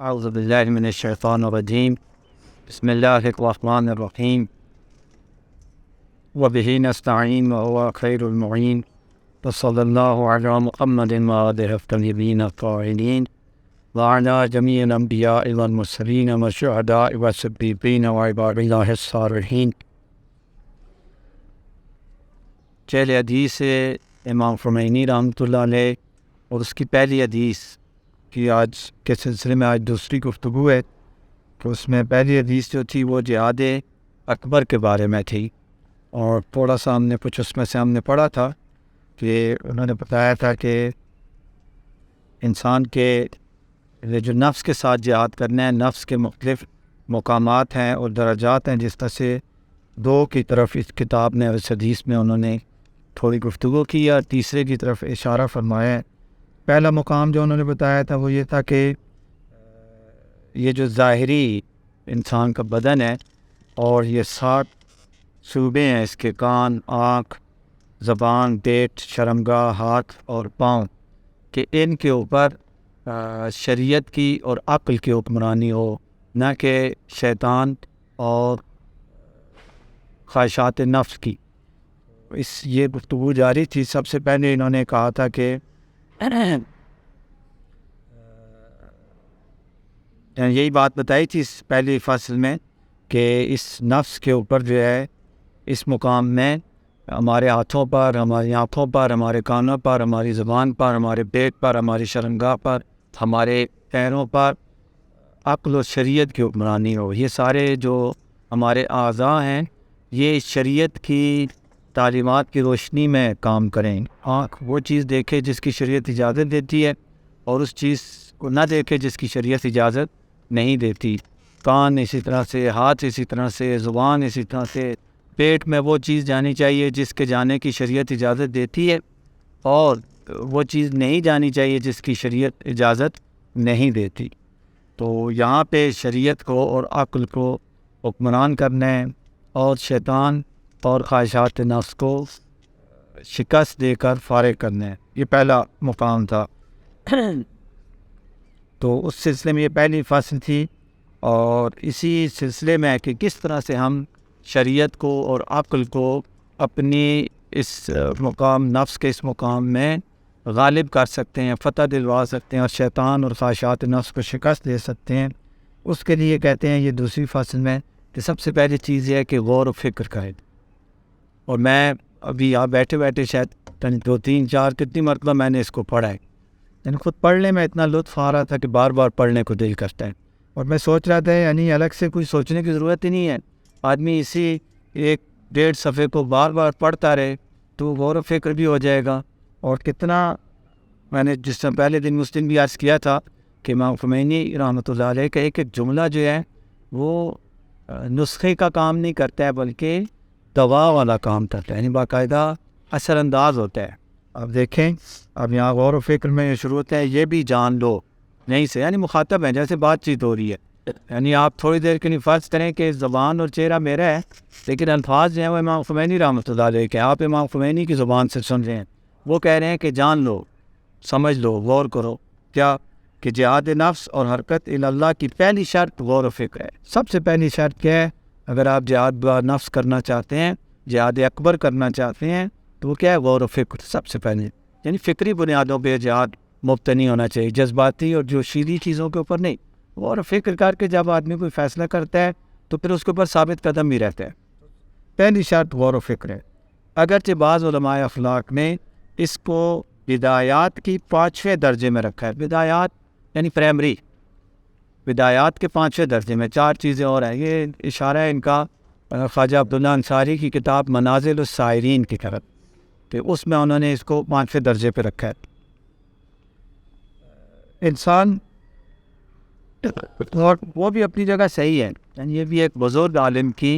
أعوذ بالله من الشيطان الرجيم. بسم الله الرحمن الرحيم. وبه نستعين وهو خير المعين. وصلى الله على محمد وآله الطيبين الطاهرين وعلى جميع الأنبياء والمرسلين والشهداء والصديقين وعباد الله الصالحين. چہل حدیث ہے امام خمینی رحمۃ اللہ علیہ، اور اس کی پہلی حدیث کی آج کے سلسلے میں آج دوسری گفتگو ہے. تو اس میں پہلی حدیث جو تھی وہ جہاد اکبر کے بارے میں تھی، اور تھوڑا سا ہم نے کچھ اس میں سے ہم نے پڑھا تھا کہ انہوں نے بتایا تھا کہ انسان کے جو نفس کے ساتھ جہاد کرنا ہے، نفس کے مختلف مقامات ہیں اور درجات ہیں، جس طرح سے دو کی طرف اس کتاب نے اس حدیث میں انہوں نے تھوڑی گفتگو کی اور تیسرے کی طرف اشارہ فرمایا ہے. پہلا مقام جو انہوں نے بتایا تھا وہ یہ تھا کہ یہ جو ظاہری انسان کا بدن ہے اور یہ 60 شعبے ہیں اس کے، کان، آنکھ، زبان، پیٹ، شرمگاہ، ہاتھ اور پاؤں، کہ ان کے اوپر شریعت کی اور عقل کی حکمرانی ہو، نہ کہ شیطان اور خواہشات نفس کی. یہ گفتگو جاری تھی. سب سے پہلے انہوں نے کہا تھا کہ یہی بات بتائی تھی اس پہلی فصل میں کہ اس نفس کے اوپر جو ہے، اس مقام میں ہمارے ہاتھوں پر، ہماری آنکھوں پر، ہمارے کانوں پر، ہماری زبان پر، ہمارے پیٹ پر، ہماری شرمگاہ پر، ہمارے پیروں پر عقل و شریعت کی حکمرانی ہو. یہ سارے جو ہمارے اعضاء ہیں یہ شریعت کی تعلیمات کی روشنی میں کام کریں. آنکھ وہ چیز دیکھے جس کی شریعت اجازت دیتی ہے اور اس چیز کو نہ دیکھے جس کی شریعت اجازت نہیں دیتی. کان اسی طرح سے، ہاتھ اسی طرح سے، زبان اسی طرح سے. پیٹ میں وہ چیز جانی چاہیے جس کے جانے کی شریعت اجازت دیتی ہے، اور وہ چیز نہیں جانی چاہیے جس کی شریعت اجازت نہیں دیتی. تو یہاں پہ شریعت کو اور عقل کو حکمران کرنا ہے اور شیطان اور خواہشات نفس کو شکست دے کر فارغ کرنا ہے. یہ پہلا مقام تھا. تو اس سلسلے میں یہ پہلی فصل تھی، اور اسی سلسلے میں کہ کس طرح سے ہم شریعت کو اور عقل کو اپنی اس مقام، نفس کے اس مقام میں غالب کر سکتے ہیں، فتح دلوا سکتے ہیں اور شیطان اور خواہشات نفس کو شکست دے سکتے ہیں. اس کے لیے کہتے ہیں یہ دوسری فصل میں کہ سب سے پہلی چیز یہ ہے کہ غور و فکر کریں. اور میں ابھی یہاں بیٹھے بیٹھے شاید 2 3 4 کتنی مرتبہ میں نے اس کو پڑھا ہے، یعنی خود پڑھنے میں اتنا لطف آ رہا تھا کہ بار بار پڑھنے کو دل کرتا ہے. اور میں سوچ رہا تھا یعنی الگ سے کوئی سوچنے کی ضرورت ہی نہیں ہے، آدمی اسی 1-1.5 صفحے کو بار بار پڑھتا رہے تو غور و فکر بھی ہو جائے گا. اور کتنا میں نے جس طرح پہلے دن مسلم بھی عرض کیا تھا کہ امام خمینی رحمۃ اللہ علیہ کا ایک جملہ جو ہے وہ نسخے کا کام نہیں کرتا ہے بلکہ دوا والا کام کرتا ہے، یعنی باقاعدہ اثر انداز ہوتا ہے. اب دیکھیں، اب یہاں غور و فکر میں یہ شروع ہوتا ہے، یہ بھی جان لو نہیں سے، یعنی مخاطب ہے جیسے بات چیت ہو رہی ہے. یعنی آپ تھوڑی دیر کے لیے فرض کریں کہ زبان اور چہرہ میرا ہے، لیکن الفاظ جو ہیں وہ امام خمینی رحمۃ اللہ علیہ کے، آپ امام خمینی کی زبان سے سن رہے ہیں. وہ کہہ رہے ہیں کہ جان لو، سمجھ لو، غور کرو. کیا کہ جہاد نفس اور حرکت اللہ کی پہلی شرط غور و فکر ہے. سب سے پہلی شرط کیا ہے؟ اگر آپ جہاد نفس کرنا چاہتے ہیں، جہاد اکبر کرنا چاہتے ہیں، تو وہ کیا ہے؟ غور و فکر. سب سے پہلے یعنی فکری بنیادوں پہ جہاد مبتنی ہونا چاہیے، جذباتی اور جوشیلی چیزوں کے اوپر نہیں. غور و فکر کر کے جب آدمی کوئی فیصلہ کرتا ہے تو پھر اس کے اوپر ثابت قدم بھی رہتا ہے. پہلی شرط غور و فکر ہے. اگرچہ بعض علماء اخلاق نے اس کو بدایات کی 5ویں درجے میں رکھا ہے. بدایات یعنی پرائمری، بدایات کے 5ویں درجے میں 4 چیزیں اور ہیں. یہ اشارہ ہے ان کا خواجہ عبداللہ انصاری کی کتاب منازل السائرین کی طرف، کہ اس میں انہوں نے اس کو 5ویں درجے پہ رکھا ہے. انسان اور وہ بھی اپنی جگہ صحیح ہے، یعنی یہ بھی ایک بزرگ عالم کی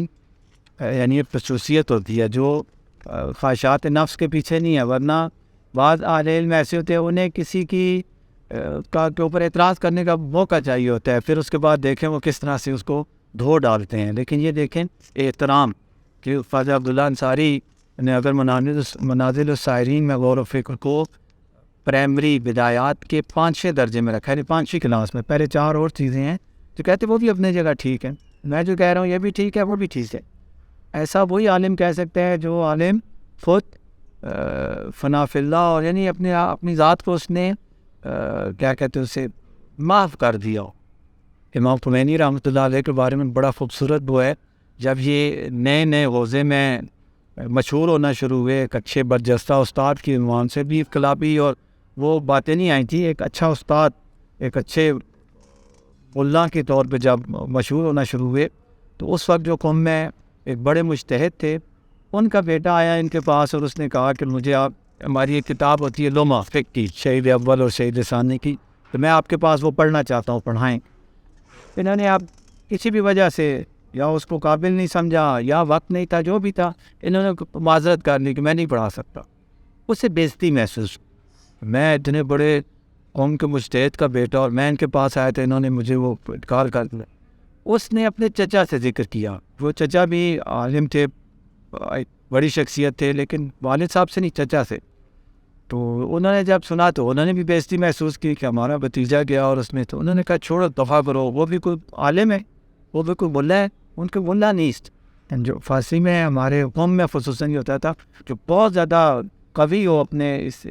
یعنی ایک خصوصیت ہوتی ہے جو خواہشات نفس کے پیچھے نہیں ہے. ورنہ بعض اہل علم ایسے ہوتے ہیں انہیں کسی کی کے اوپر اعتراض کرنے کا موقع چاہیے ہوتا ہے، پھر اس کے بعد دیکھیں وہ کس طرح سے اس کو دھو ڈالتے ہیں. لیکن یہ دیکھیں احترام کہ خواجہ عبداللہ انصاری نے اگر منازل السائرین میں غور و فکر کو پرائمری بدایات کے 5-6 درجے میں رکھا ہے، 5ویں کلاس میں، پہلے 4 اور چیزیں ہیں جو کہتے ہیں وہ بھی اپنے جگہ ٹھیک ہے، میں جو کہہ رہا ہوں یہ بھی ٹھیک ہے، وہ بھی ٹھیک ہے. ایسا وہی عالم کہہ سکتے ہیں جو عالم خود فنا فی اللہ، اور یعنی اپنی ذات کو اس نے کیا کہتے ہیں اسے معاف کر دیا ہو. امام خمینی رحمۃ اللہ علیہ کے بارے میں بڑا خوبصورت وہ ہے، جب یہ نئے غوزے میں مشہور ہونا شروع ہوئے، ایک اچھے برجستہ استاد کی عنوان سے بھی انقلابی اور وہ باتیں نہیں آئی تھیں، ایک اچھا استاد، ایک اچھے ملا کے طور پہ جب مشہور ہونا شروع ہوئے، تو اس وقت جو قوم میں ایک بڑے مجتہد تھے، ان کا بیٹا آیا ان کے پاس اور اس نے کہا کہ مجھے آپ، ہماری ایک کتاب ہوتی ہے لوما فقہ کی، شہید اول اور شہید ثانی کی، تو میں آپ کے پاس وہ پڑھنا چاہتا ہوں، پڑھائیں. انہوں نے آپ کسی بھی وجہ سے یا اس کو قابل نہیں سمجھا یا وقت نہیں تھا، جو بھی تھا، انہوں نے معذرت کر لی کہ میں نہیں پڑھا سکتا. اس سے بےزتی محسوس، میں اتنے بڑے قوم کے مجتہد کا بیٹا اور میں ان کے پاس آیا تھا، انہوں نے مجھے وہ انکار کر دیا. اس نے اپنے چچا سے ذکر کیا، وہ چچا بھی عالم تھے، بڑی شخصیت تھے، لیکن والد صاحب سے نہیں، چچا سے. تو انہوں نے جب سنا تو انہوں نے بھی بےزتی محسوس کی کہ ہمارا بھتیجا گیا اور اس میں، تو انہوں نے کہا چھوڑو، دفع کرو، وہ بھی کوئی عالم ہے، وہ بھی کوئی ملا ہے، ان کے ملا نیست. جو فارسی میں ہمارے قوم میں خصوصاً یہ ہوتا تھا، جو بہت زیادہ قوی ہو اپنے اس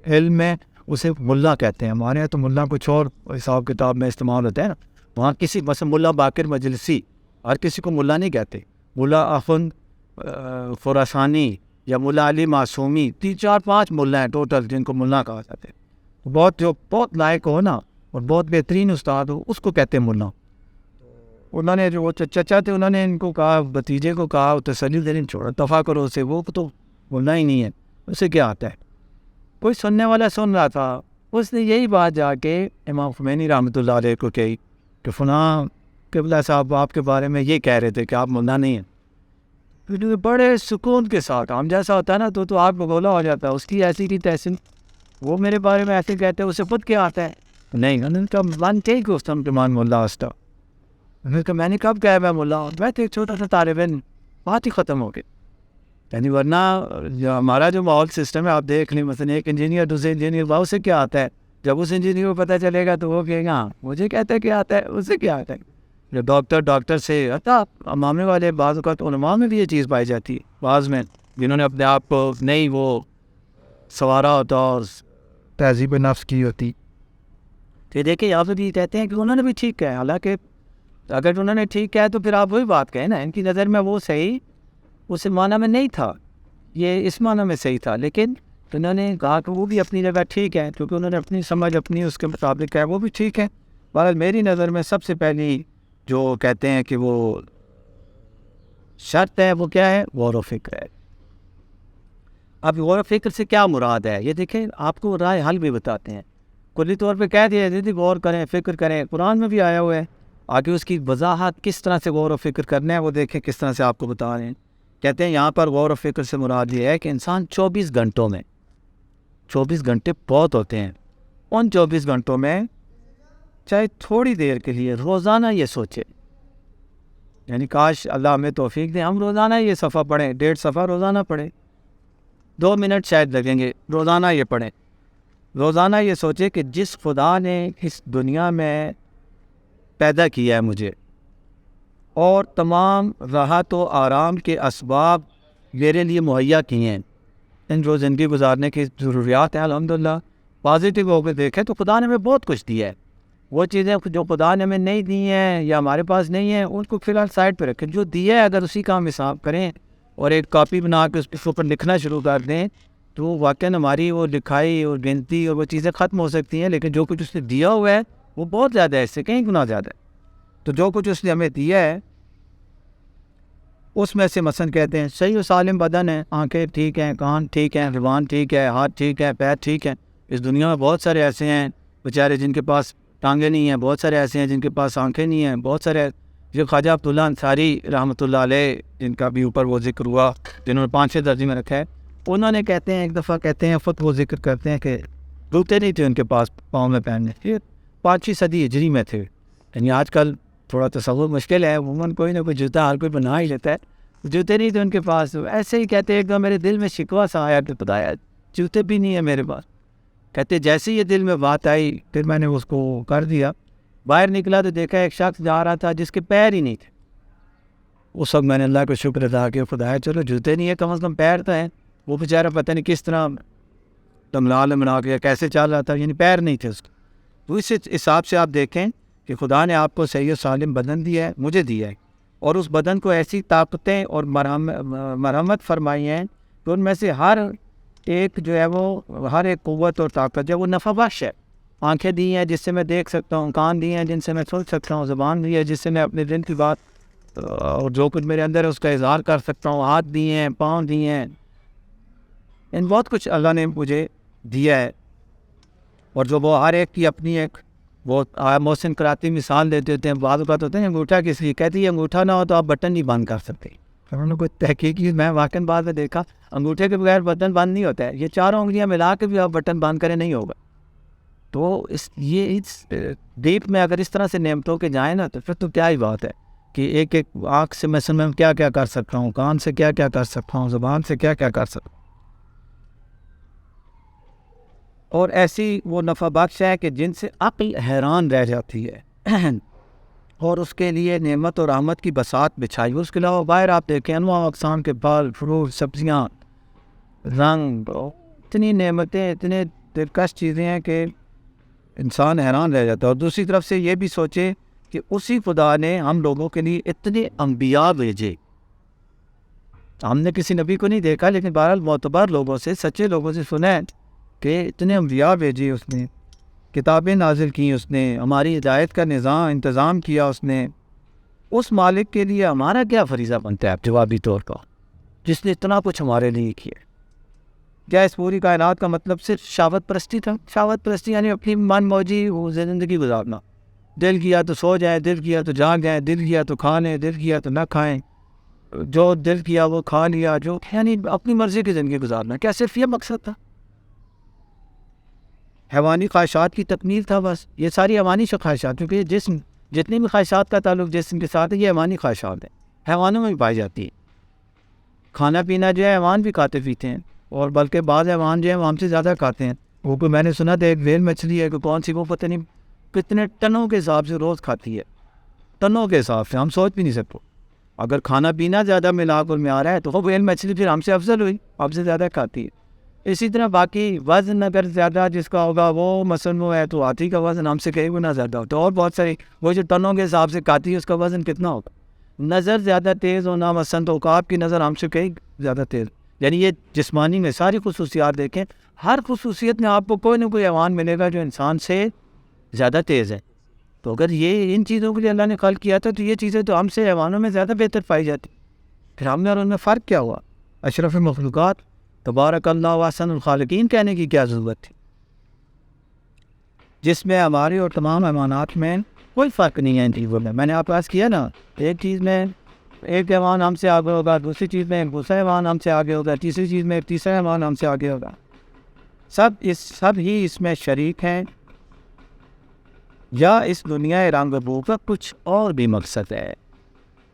علم میں، اسے ملا کہتے ہیں. ہمارے یہاں تو ملا کچھ اور حساب کتاب میں استعمال ہوتا ہے نا، وہاں کسی مثلا ملا باقر مجلسی، ہر کسی کو ملا نہیں کہتے. ملا اخند خراسانی یا ملا علی معصومی، 3-4-5 ملا ہیں ٹوٹل جن کو ملا کہا جاتا ہے. جو بہت لائق ہو نا اور بہت بہترین استاد ہو، اس کو کہتے ہیں ملا. انہوں نے جو وہ چچا تھے، انہوں نے ان کو کہا، بھتیجے کو کہا، تسلی دینے چھوڑا، دفع کرو اسے، وہ تو ملا ہی نہیں ہے، اسے کیا آتا ہے. کوئی سننے والا سن رہا تھا، اس نے یہی بات جا کے امام خمینی رحمۃ اللہ علیہ کو کہی کہ فلاں قبلہ صاحب آپ کے بارے میں یہ کہہ رہے تھے کہ آپ ملا نہیں ہیں. بڑے سکون کے ساتھ، ہم جیسا ہوتا ہے نا تو آپ بگولا ہو جاتا ہے، اس کی ایسی کی تیسی، وہ میرے بارے میں ایسے کہتے ہیں، اسے خود کیا آتا ہے. نہیں، انہوں نے کہا من ٹیک گفتم کے مان ملا استا. انہوں نے کہا میں نے کب کہا میں ملا ہوں، میں تو ایک چھوٹا سا طالب علم، بات ہی ختم ہو گئی. یعنی ورنہ ہمارا جو ماحول سسٹم ہے آپ دیکھ لیں، مثلا ایک انجینئر دوسرے انجینئر، وہ اسے کیا آتا ہے، جب اس انجینئر کو پتہ چلے گا تو وہ کہے گا ہاں مجھے کہتا ہے کیا آتا ہے، اسے کیا آتا ہے. جو ڈاکٹر سے حتیٰ امامے والے بعض اوقات علماء میں بھی یہ چیز پائی جاتی ہے، بعض میں جنہوں نے اپنے آپ کو نہیں وہ سنوارا ہوتا اور تہذیب نفس کی ہوتی. تو دیکھیں یہاں پہ بھی کہتے ہیں کہ انہوں نے بھی ٹھیک کہا، حالانکہ اگر انہوں نے ٹھیک کہا تو پھر آپ وہی بات کہیں نا، ان کی نظر میں وہ صحیح اس معنی میں نہیں تھا، یہ اس معنی میں صحیح تھا. لیکن انہوں نے کہا کہ وہ بھی اپنی جگہ ٹھیک ہے، کیونکہ انہوں نے اپنی سمجھ اپنی اس کے مطابق کہا، وہ بھی ٹھیک ہے. بہرحال میری نظر میں سب سے پہلی جو کہتے ہیں کہ وہ شرط ہے، وہ کیا ہے؟ غور و فکر ہے. اب غور و فکر سے کیا مراد ہے؟ یہ دیکھیں آپ کو رائے حل بھی بتاتے ہیں. کلی طور پہ کہہ دیا جاتی غور کریں، فکر کریں، قرآن میں بھی آیا ہوا ہے. آگے اس کی وضاحت کس طرح سے غور و فکر کرنا ہے وہ دیکھیں کس طرح سے آپ کو بتا رہے ہیں. کہتے ہیں یہاں پر غور و فکر سے مراد یہ ہے کہ انسان 24 گھنٹوں میں، 24 گھنٹے بہت ہوتے ہیں، ان 24 گھنٹوں میں چاہے تھوڑی دیر کے لیے روزانہ یہ سوچے، یعنی کاش اللہ ہمیں توفیق دے ہم روزانہ یہ صفحہ پڑھیں، 1.5 صفحہ روزانہ پڑھیں، 2 منٹ شاید لگیں گے، روزانہ یہ پڑھیں. روزانہ یہ سوچے کہ جس خدا نے اس دنیا میں پیدا کیا ہے مجھے اور تمام راحت و آرام کے اسباب میرے لیے مہیا کیے ہیں، ان جو زندگی گزارنے کی ضروریات ہیں الحمدللہ، پازیٹیو ہو کے دیکھیں تو خدا نے ہمیں بہت کچھ دیا ہے. وہ چیزیں جو خدا نے ہمیں نہیں دی ہیں یا ہمارے پاس نہیں ہیں ان کو فی الحال سائڈ پہ رکھیں. جو دیا ہے اگر اسی کا ہم حساب کریں اور ایک کاپی بنا کے اس کے اوپر لکھنا شروع کر دیں تو واقعاً ہماری وہ لکھائی اور گنتی اور وہ چیزیں ختم ہو سکتی ہیں. لیکن جو کچھ اس نے دیا ہوا ہے وہ بہت زیادہ ہے، اس سے کہیں گنا زیادہ ہے. تو جو کچھ اس نے ہمیں دیا ہے اس میں سے مثلا کہتے ہیں صحیح و سالم بدن ہے، آنکھیں ٹھیک ہیں، کان ٹھیک ہیں، زبان ٹھیک ہے، ہاتھ ٹھیک ہے، پیر ٹھیک ہیں. اس دنیا میں بہت سارے ایسے ہیں بیچارے جن کے پاس ٹانگیں نہیں ہیں، بہت سارے ایسے ہیں جن کے پاس آنکھیں نہیں ہیں، بہت سارے جو خواجہ عبداللہ انصاری رحمۃ اللہ علیہ جن کا بھی اوپر وہ ذکر ہوا، جنہوں نے 5-6 درجے میں رکھا ہے، انہوں نے کہتے ہیں ایک دفعہ کہتے ہیں خود وہ ذکر کرتے ہیں کہ جوتے نہیں تھے ان کے پاس پاؤں میں پہننے، یہ 5ویں صدی ہجری میں تھے. یعنی آج کل تھوڑا تصور مشکل ہے، عموماً کوئی نہ کوئی جوتا ہر کوئی بنا ہی لیتا ہے، جوتے نہیں تھے ان کے پاس. ایسے ہی کہتے ہیں ایک دم میرے دل میں شکوہ سا آیا کہ بتایا جوتے بھی نہیں ہیں میرے پاس. کہتے جیسے یہ دل میں بات آئی پھر میں نے اس کو کر دیا. باہر نکلا تو دیکھا ایک شخص جا رہا تھا جس کے پیر ہی نہیں تھے. اس وقت میں نے اللہ کو شکر ادا کیا, خدایا چلو جوتے نہیں ہے کم از کم پیر تو ہیں. وہ بیچارہ پتہ نہیں کس طرح تملال بنا کے کیسے چل رہا تھا, یعنی پیر نہیں تھے اس کے. تو اس حساب سے آپ دیکھیں کہ خدا نے آپ کو صحیح و سالم بدن دیا ہے, مجھے دیا ہے, اور اس بدن کو ایسی طاقتیں اور مرحمت فرمائی ہیں کہ ان میں سے ہر ایک جو ہے وہ ہر ایک قوت اور طاقت جو ہے وہ نفع بخش ہے. آنکھیں دی ہیں جس سے میں دیکھ سکتا ہوں, کان دی ہیں جن سے میں سن سکتا ہوں, زبان دی ہے جس سے میں اپنے دل کی بات اور جو کچھ میرے اندر ہے اس کا اظہار کر سکتا ہوں, ہاتھ دیے ہیں, پاؤں دیے ہیں, ان بہت کچھ اللہ نے مجھے دیا ہے. اور جو وہ ہر ایک کی اپنی ایک وہ محسن کراتی مثال دیتے ہوتے ہیں. بعض اوقات ہوتے ہیں انگوٹھا کس لیے, کہتی ہے انگوٹھا نہ ہو تو آپ بٹن نہیں بند کر سکتے. انہوں نے کوئی تحقیقی میں واقعی بعد میں دیکھا انگوٹھے کے بغیر بٹن بند نہیں ہوتا ہے, یہ چاروں انگلیاں ملا کے بھی آپ بٹن بند کریں نہیں ہوگا. تو اس ڈیپ میں اگر اس طرح سے نعمتوں کے جائیں نا تو پھر تو کیا ہی بات ہے کہ ایک ایک آنکھ سے میں کیا کیا کر سکتا ہوں, کان سے کیا کیا کر سکتا ہوں, زبان سے کیا کیا کر سکتا ہوں. اور ایسی وہ نفع بخش ہے کہ جن سے عقل حیران رہ جاتی ہے اور اس کے لیے نعمت اور رحمت کی بساط بچھائی. اس کے علاوہ باہر آپ دیکھیں انواع اقسام کے پھل فروٹ سبزیاں رنگ, اتنی نعمتیں, اتنے دلکش چیزیں ہیں کہ انسان حیران رہ جاتا ہے. اور دوسری طرف سے یہ بھی سوچے کہ اسی خدا نے ہم لوگوں کے لیے اتنے انبیاء بھیجے. ہم نے کسی نبی کو نہیں دیکھا لیکن بہرحال معتبر لوگوں سے, سچے لوگوں سے سنا ہے کہ اتنے انبیاء بھیجے اس نے, کتابیں نازل کی اس نے, ہماری ہدایت کا انتظام کیا اس نے. اس مالک کے لیے ہمارا کیا فریضہ بنتا ہے جوابی طور پر, جس نے اتنا کچھ ہمارے لیے کیا. کیا اس پوری کائنات کا مطلب صرف شہوت پرستی تھا؟ شہوت پرستی یعنی اپنی من موجی زندگی گزارنا, دل کیا تو سو جائیں, دل کیا تو جاگ جائیں, دل کیا تو کھا لیں, دل کیا تو نہ کھائیں, جو دل کیا وہ کھا لیا, جو یعنی اپنی مرضی کی زندگی گزارنا. کیا صرف یہ مقصد تھا؟ حیوانی خواہشات کی تکمیل تھا بس. یہ ساری حیوانی خواہشات, کیونکہ جسم جتنی بھی خواہشات کا تعلق جسم کے ساتھ ہے یہ حیوانی خواہشات ہیں, حیوانوں میں بھی پائی جاتی ہے. کھانا پینا جو ہے حیوان بھی کھاتے پیتے ہیں, اور بلکہ بعض حیوان جو ہیں وہ ہم سے زیادہ کھاتے ہیں. وہ کوئی میں نے سنا تھا ایک ویل مچھلی ہے کہ کون سی, وہ پتہ نہیں کتنے ٹنوں کے حساب سے روز کھاتی ہے, ٹنوں کے حساب سے, ہم سوچ بھی نہیں سکتے. اگر کھانا پینا زیادہ ملاقر میں آ رہا ہے تو وہ ویل مچھلی پھر ہم سے افضل ہوئی, ہم سے زیادہ کھاتی ہے. اسی طرح باقی وزن اگر زیادہ جس کا ہوگا وہ مثلاً وہ ہے تو ہاتھی کا وزن ہم سے کئی گنا زیادہ ہوتا ہے. اور بہت ساری وہ جو ٹنوں کے حساب سے کھاتی ہے اس کا وزن کتنا ہوگا. نظر زیادہ تیز ہونا مثلاً تو عقاب کی نظر ہم سے کئی زیادہ تیز. یعنی یہ جسمانی میں ساری خصوصیات دیکھیں, ہر خصوصیت میں آپ کو کوئی نہ کوئی حیوان ملے گا جو انسان سے زیادہ تیز ہے. تو اگر یہ ان چیزوں کے لیے اللہ نے خلق کیا تھا تو یہ چیزیں تو ہم سے حیوانوں میں زیادہ بہتر پائی جاتی. پھر ہم نے اور ان میں فرق کیا ہوا؟ اشرف مخلوقات تبارک اللہ احسن الخالقین کہنے کی کیا ضرورت تھی, جس میں ہمارے اور تمام حیوانات میں کوئی فرق نہیں ہے ان چیزوں میں. میں نے آپ پاس کیا نا, ایک چیز میں ایک حیوان ہم سے آگے ہوگا, دوسری چیز میں ایک دوسرا حیوان ہم سے آگے ہوگا, تیسری چیز میں ایک تیسرا حیوان ہم سے آگے ہوگا. سب ہی اس میں شریک ہیں, یا اس دنیا رنگ بو کا کچھ اور بھی مقصد ہے؟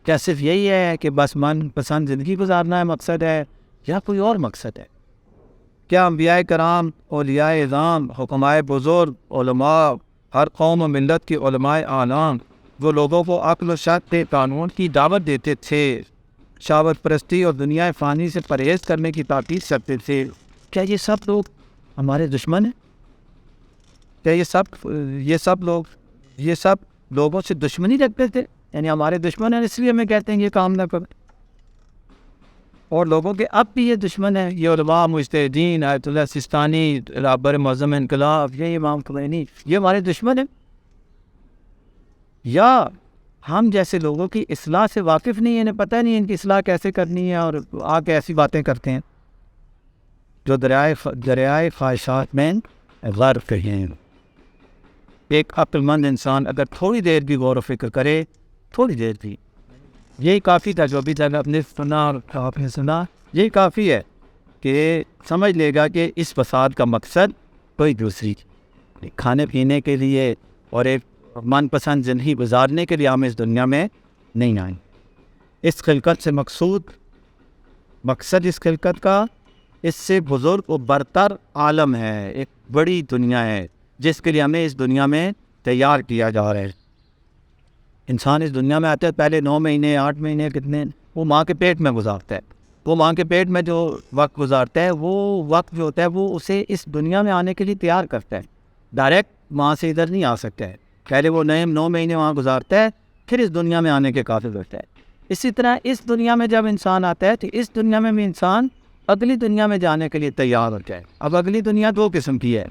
کیا صرف یہی ہے کہ بس من پسند زندگی گزارنا ہے مقصد ہے, یا کوئی اور مقصد ہے؟ کیا انبیاء کرام, اولیاء اعظام, حکمائے بزرگ, علماء, ہر قوم و ملت کے علماء اعلام وہ لوگوں کو عقل و شرط قانون کی دعوت دیتے تھے, شہوت پرستی اور دنیا فانی سے پرہیز کرنے کی تاکید کرتے تھے؟ کیا یہ سب لوگ ہمارے دشمن ہیں؟ کیا یہ سب لوگوں سے دشمنی رکھتے تھے؟ یعنی ہمارے دشمن ہیں اس لیے ہمیں کہتے ہیں یہ کام نہ کریں, اور لوگوں کے اب بھی یہ دشمن ہیں. یہ علماء مجتہدین, آیت اللہ سستانی, رابر معظم انقلاب, یہ امام خمینی, یہ ہمارے دشمن ہیں؟ یا ہم جیسے لوگوں کی اصلاح سے واقف نہیں ہیں, انہیں پتہ نہیں ان کی اصلاح کیسے کرنی ہے, اور آ کے ایسی باتیں کرتے ہیں جو دریائے خواہشات میں غرق ہیں. ایک عقل مند انسان اگر تھوڑی دیر بھی غور و فکر کرے, تھوڑی دیر بھی, یہی کافی تھا. جو بھی جگہ اپنے سنا یہی کافی ہے کہ سمجھ لے گا کہ اس فساد کا مقصد کوئی دوسری کھانے پینے کے لیے اور ایک من پسند زندگی گزارنے کے لیے ہم اس دنیا میں نہیں آئیں. اس خلقت سے مقصد اس خلقت کا اس سے بزرگ و برتر عالم ہے، ایک بڑی دنیا ہے جس کے لیے ہمیں اس دنیا میں تیار کیا جا رہا ہے۔ انسان اس دنیا میں آتا ہے، پہلے 9 مہینے 8 مہینے کتنے وہ ماں کے پیٹ میں گزارتا ہے۔ وہ ماں کے پیٹ میں جو وقت گزارتا ہے وہ وقت جو ہوتا ہے وہ اسے اس دنیا میں آنے کے لیے تیار کرتا ہے۔ ڈائریکٹ ماں سے ادھر نہیں آ سکتا ہے، پہلے وہ 9 مہینے وہاں گزارتا ہے، پھر اس دنیا میں آنے کے قابل ہوتا ہے۔ اسی طرح اس دنیا میں جب انسان آتا ہے تو اس دنیا میں بھی انسان اگلی دنیا میں جانے کے لیے تیار ہوتا ہے۔ اب اگلی دنیا 2 قسم کی ہے،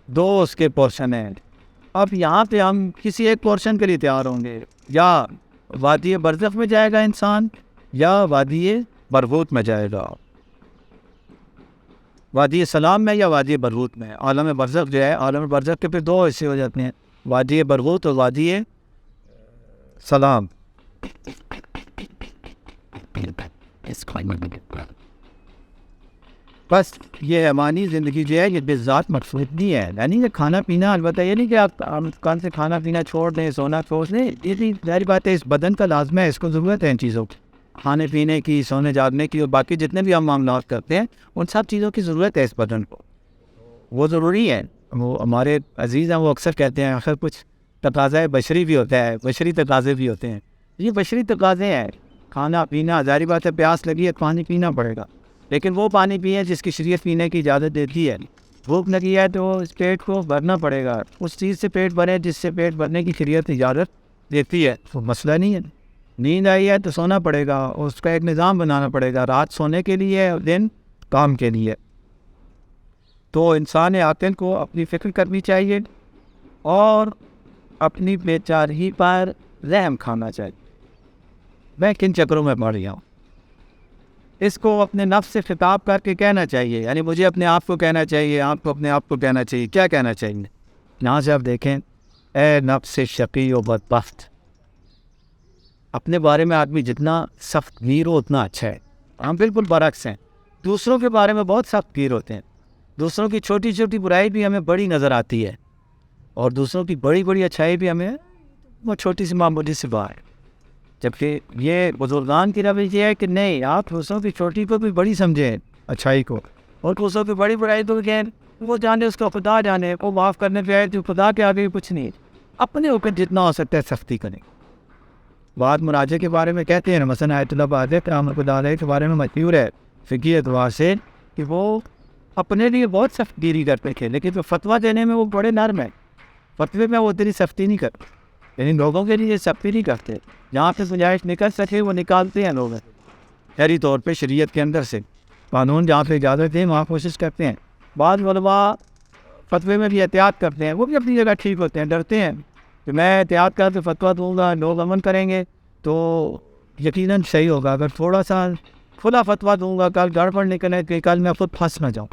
2 اس کے پورشن ہیں۔ اب یہاں پہ ہم کسی ایک پورشن کے لیے تیار ہوں گے، یا وادی برزخ میں جائے گا انسان، یا وادی برزوت میں جائے گا، وادی سلام میں یا وادی برزوت میں۔ عالم برزخ جو ہے، عالم برزخ کے پھر 2 حصے ہو جاتے ہیں، وادی برزوت اور وادی سلام۔ بس یہ ہماری زندگی جو ہے یہ بذات مقصود نہیں ہے، یعنی کہ کھانا پینا، البتہ یہ نہیں کہ آپ کان سے کھانا پینا چھوڑ دیں، سونا چھوڑ دیں، یہ بھی ظاہر بات ہے، اس بدن کا لازم ہے، اس کو ضرورت ہے ان چیزوں کی، کھانے پینے کی، سونے جاگنے کی، اور باقی جتنے بھی ہم معاملات کرتے ہیں ان سب چیزوں کی ضرورت ہے اس بدن کو، وہ ضروری ہے۔ وہ ہمارے عزیز ہیں، وہ اکثر کہتے ہیں آخر کچھ تقاضۂ بشری بھی ہوتا ہے، بشری تقاضے بھی ہوتے ہیں، یہ بشری تقاضے ہیں، کھانا پینا، ظاہر بات ہے پیاس لگی ہے پانی پینا پڑے گا، لیکن وہ پانی پئیں جس کی شریعت پینے کی اجازت دیتی ہے۔ بھوک لگی ہے تو اس پیٹ کو بھرنا پڑے گا، اس چیز سے پیٹ بھرے جس سے پیٹ بھرنے کی شریعت اجازت دیتی ہے، وہ مسئلہ نہیں ہے۔ نیند آئی ہے تو سونا پڑے گا، اس کا ایک نظام بنانا پڑے گا، رات سونے کے لیے اور دن کام کے لیے۔ تو انسان عاقل کو اپنی فکر کرنی چاہیے اور اپنی بے چارگی پر رحم کھانا چاہیے۔ میں کن چکروں میں پڑ گیا ہوں، اس کو اپنے نفس سے خطاب کر کے کہنا چاہیے، یعنی مجھے اپنے آپ کو کہنا چاہیے، آپ کو اپنے آپ کو کہنا چاہیے۔ کیا کہنا چاہیے؟ یہاں سے آپ دیکھیں، اے نفس شقی و بدبخت، اپنے بارے میں آدمی جتنا سخت گیر ہو اتنا اچھا ہے۔ ہم بالکل برعکس ہیں، دوسروں کے بارے میں بہت سخت گیر ہوتے ہیں، دوسروں کی چھوٹی چھوٹی برائی بھی ہمیں بڑی نظر آتی ہے، اور دوسروں کی بڑی بڑی اچھائی بھی ہمیں وہ چھوٹی سی معمولی سی بات ہے۔ جبکہ یہ بزرگان کی روش یہ ہے کہ نہیں، آپ دوسروں کی چھوٹی کو بھی بڑی سمجھیں، اچھائی کو، اور دوسروں کی بڑی برائی تو کہیں وہ جانے، اس کو خدا جانے، وہ معاف کرنے پہ آئے تو خدا کے آگے کچھ نہیں، اپنے اوپر جتنا ہو سکتا ہے سختی کریں۔ بات مراجعے کے بارے میں کہتے ہیں، مثلا آیت اللہ بادِ رحمۃ اللہ علیہ کے بارے میں مشہور ہے فقہی اعتبار سے کہ وہ اپنے لیے بہت سخت گیری کرتے تھے، لیکن تو فتویٰ دینے میں وہ بڑے نرم ہیں، فتوے میں وہ اتنی سختی نہیں کرتے، یعنی لوگوں کے لیے سختی نہیں کرتے، جہاں پہ گنجائش نکل سکے وہ نکالتے ہیں لوگ، خیری طور پہ شریعت کے اندر سے قانون جہاں پہ اجازت ہے وہاں کوشش کرتے ہیں۔ بعض علماء فتوے میں بھی احتیاط کرتے ہیں، وہ بھی اپنی جگہ ٹھیک ہوتے ہیں، ڈرتے ہیں کہ میں احتیاط کر کے فتویٰ دوں گا، لوگ عمل کریں گے تو یقیناً صحیح ہوگا، اگر تھوڑا سا کھلا فتویٰ دوں گا کل گڑبڑ نکلے کہ کل میں خود پھنس نہ جاؤں،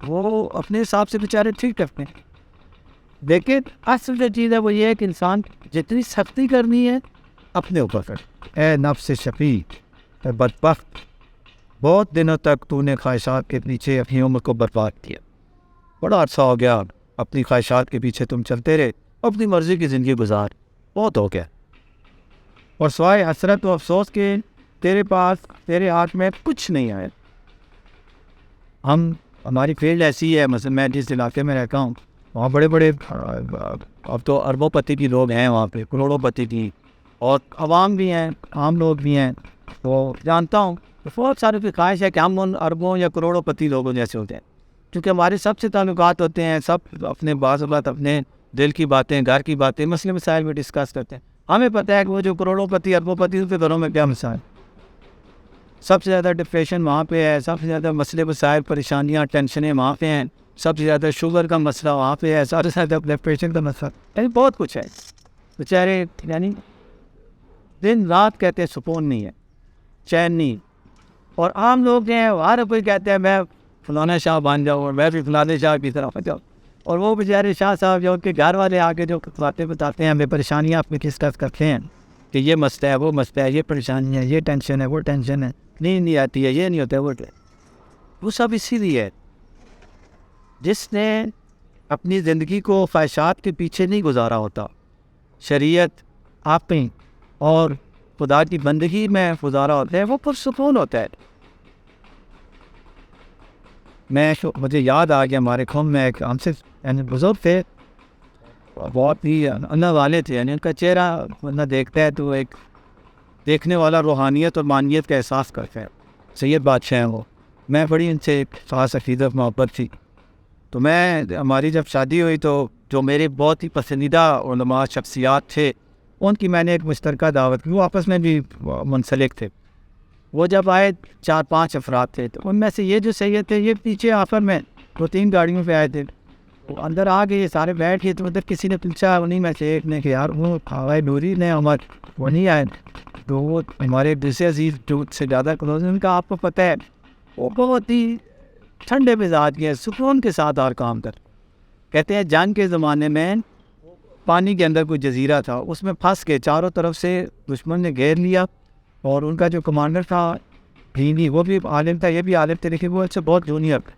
وہ اپنے حساب سے بیچارے ٹھیک کرتے ہیں۔ لیکن اصل جو چیز ہے وہ یہ ہے کہ انسان جتنی سختی کرنی ہے اپنے اوپر کر۔ اے نفس شقی، اے بدبخت، بہت دنوں تک تو نے خواہشات کے پیچھے اپنی عمر کو برباد کیا، بڑا عرصہ ہو گیا اپنی خواہشات کے پیچھے تم چلتے رہے، اپنی مرضی کی زندگی گزار، بہت ہو گیا، اور سوائے حسرت و افسوس کے تیرے پاس، تیرے ہاتھ میں کچھ نہیں آیا۔ ہماری فیلڈ ایسی ہے، مثلا میں جس علاقے میں رہتا ہوں وہاں بڑے بڑے اب تو اربوں پتی کی لوگ ہیں، وہاں پہ کروڑوں پتی کی، اور عوام بھی ہیں، عام لوگ بھی ہیں، تو جانتا ہوں بہت سارے کی خواہش ہے کہ ہم ان اربوں یا کروڑوں پتی لوگوں جیسے ہوتے ہیں، کیونکہ ہمارے سب سے تعلقات ہوتے ہیں، سب اپنے بعض اوقات اپنے دل کی باتیں، گھر کی باتیں، مسئلے مسائل میں ڈسکس کرتے ہیں۔ ہمیں پتہ ہے کہ وہ جو کروڑوں پتی اربوں پتی ان کے گھروں میں کیا مسائل، سب سے زیادہ ڈپریشن وہاں پہ ہے، سب سے زیادہ مسئلے مسائل پریشانیاں ٹینشنیں وہاں پہ ہیں، سب سے زیادہ شوگر کا مسئلہ وہاں پہ ہے، سب سے زیادہ بلڈ پریشر کا مسئلہ، یعنی بہت کچھ ہے بیچارے، یعنی دن رات کہتے ہیں سکون نہیں ہے، چین نہیں۔ اور عام لوگ جو ہیں ہر کوئی کہتے ہیں میں فلانا شاہ بن جاؤں اور میں بھی فلانے شاہ کی طرف ہو جاؤں، اور وہ بیچارے شاہ صاحب جو ان کے گھر والے آ کے جو باتیں بتاتے ہیں، ہمیں پریشانیاں اپنی ڈسکس کرتے ہیں کہ یہ مسئلہ ہے، وہ مسئلہ ہے، یہ پریشانی ہے، یہ ٹینشن ہے، وہ ٹینشن ہے، نیند نہیں آتی ہے، یہ نہیں ہوتا ہے، وہ سب اسی لیے ہے۔ جس نے اپنی زندگی کو خواہشات کے پیچھے نہیں گزارا ہوتا، شریعت آپیں اور خدا کی بندگی میں گزارا ہوتا ہے، وہ پرسکون ہوتا ہے۔ مجھے یاد آ گیا ہمارے قوم میں ایک ہم سے یعنی بزرگ تھے، بہت ہی اللہ والے تھے، یعنی ان کا چہرہ بندہ دیکھتا ہے تو ایک دیکھنے والا روحانیت اور معنیت کا احساس کرتا ہے. سید بادشاہ ہیں وہ. میں بڑی ان سے ایک خاص عقیدت محبت تھی. تو ہماری جب شادی ہوئی تو جو میرے بہت ہی پسندیدہ علماء شخصیات تھے ان کی میں نے ایک مشترکہ دعوت کی. وہ آپس میں بھی منسلک تھے. وہ جب آئے 4-5 افراد تھے، تو ان میں سے یہ جو سید تھے یہ پیچھے آفر میں 2-3 گاڑیوں پہ آئے تھے. وہ اندر آ گئے، یہ سارے بیٹھ گئے. تو ادھر کسی نے پوچھا انہیں میں سے ایک نے کہ یار وہ ہوائی نوری نے وہ نہیں آئے. تو وہ ہمارے دوسرے عزیز جو سے زیادہ کلوز ہیں، ان کا آپ کو پتہ ہے وہ بہت ہی ٹھنڈے مزاج کے سکون کے ساتھ اور کام کر. کہتے ہیں جنگ کے زمانے میں پانی کے اندر کوئی جزیرہ تھا، اس میں پھنس کے چاروں طرف سے دشمن نے گھیر لیا. اور ان کا جو کمانڈر تھا دینی، وہ بھی عالم تھا، یہ بھی عالم تھے، لیکن وہ سے بہت جونیئر تھے.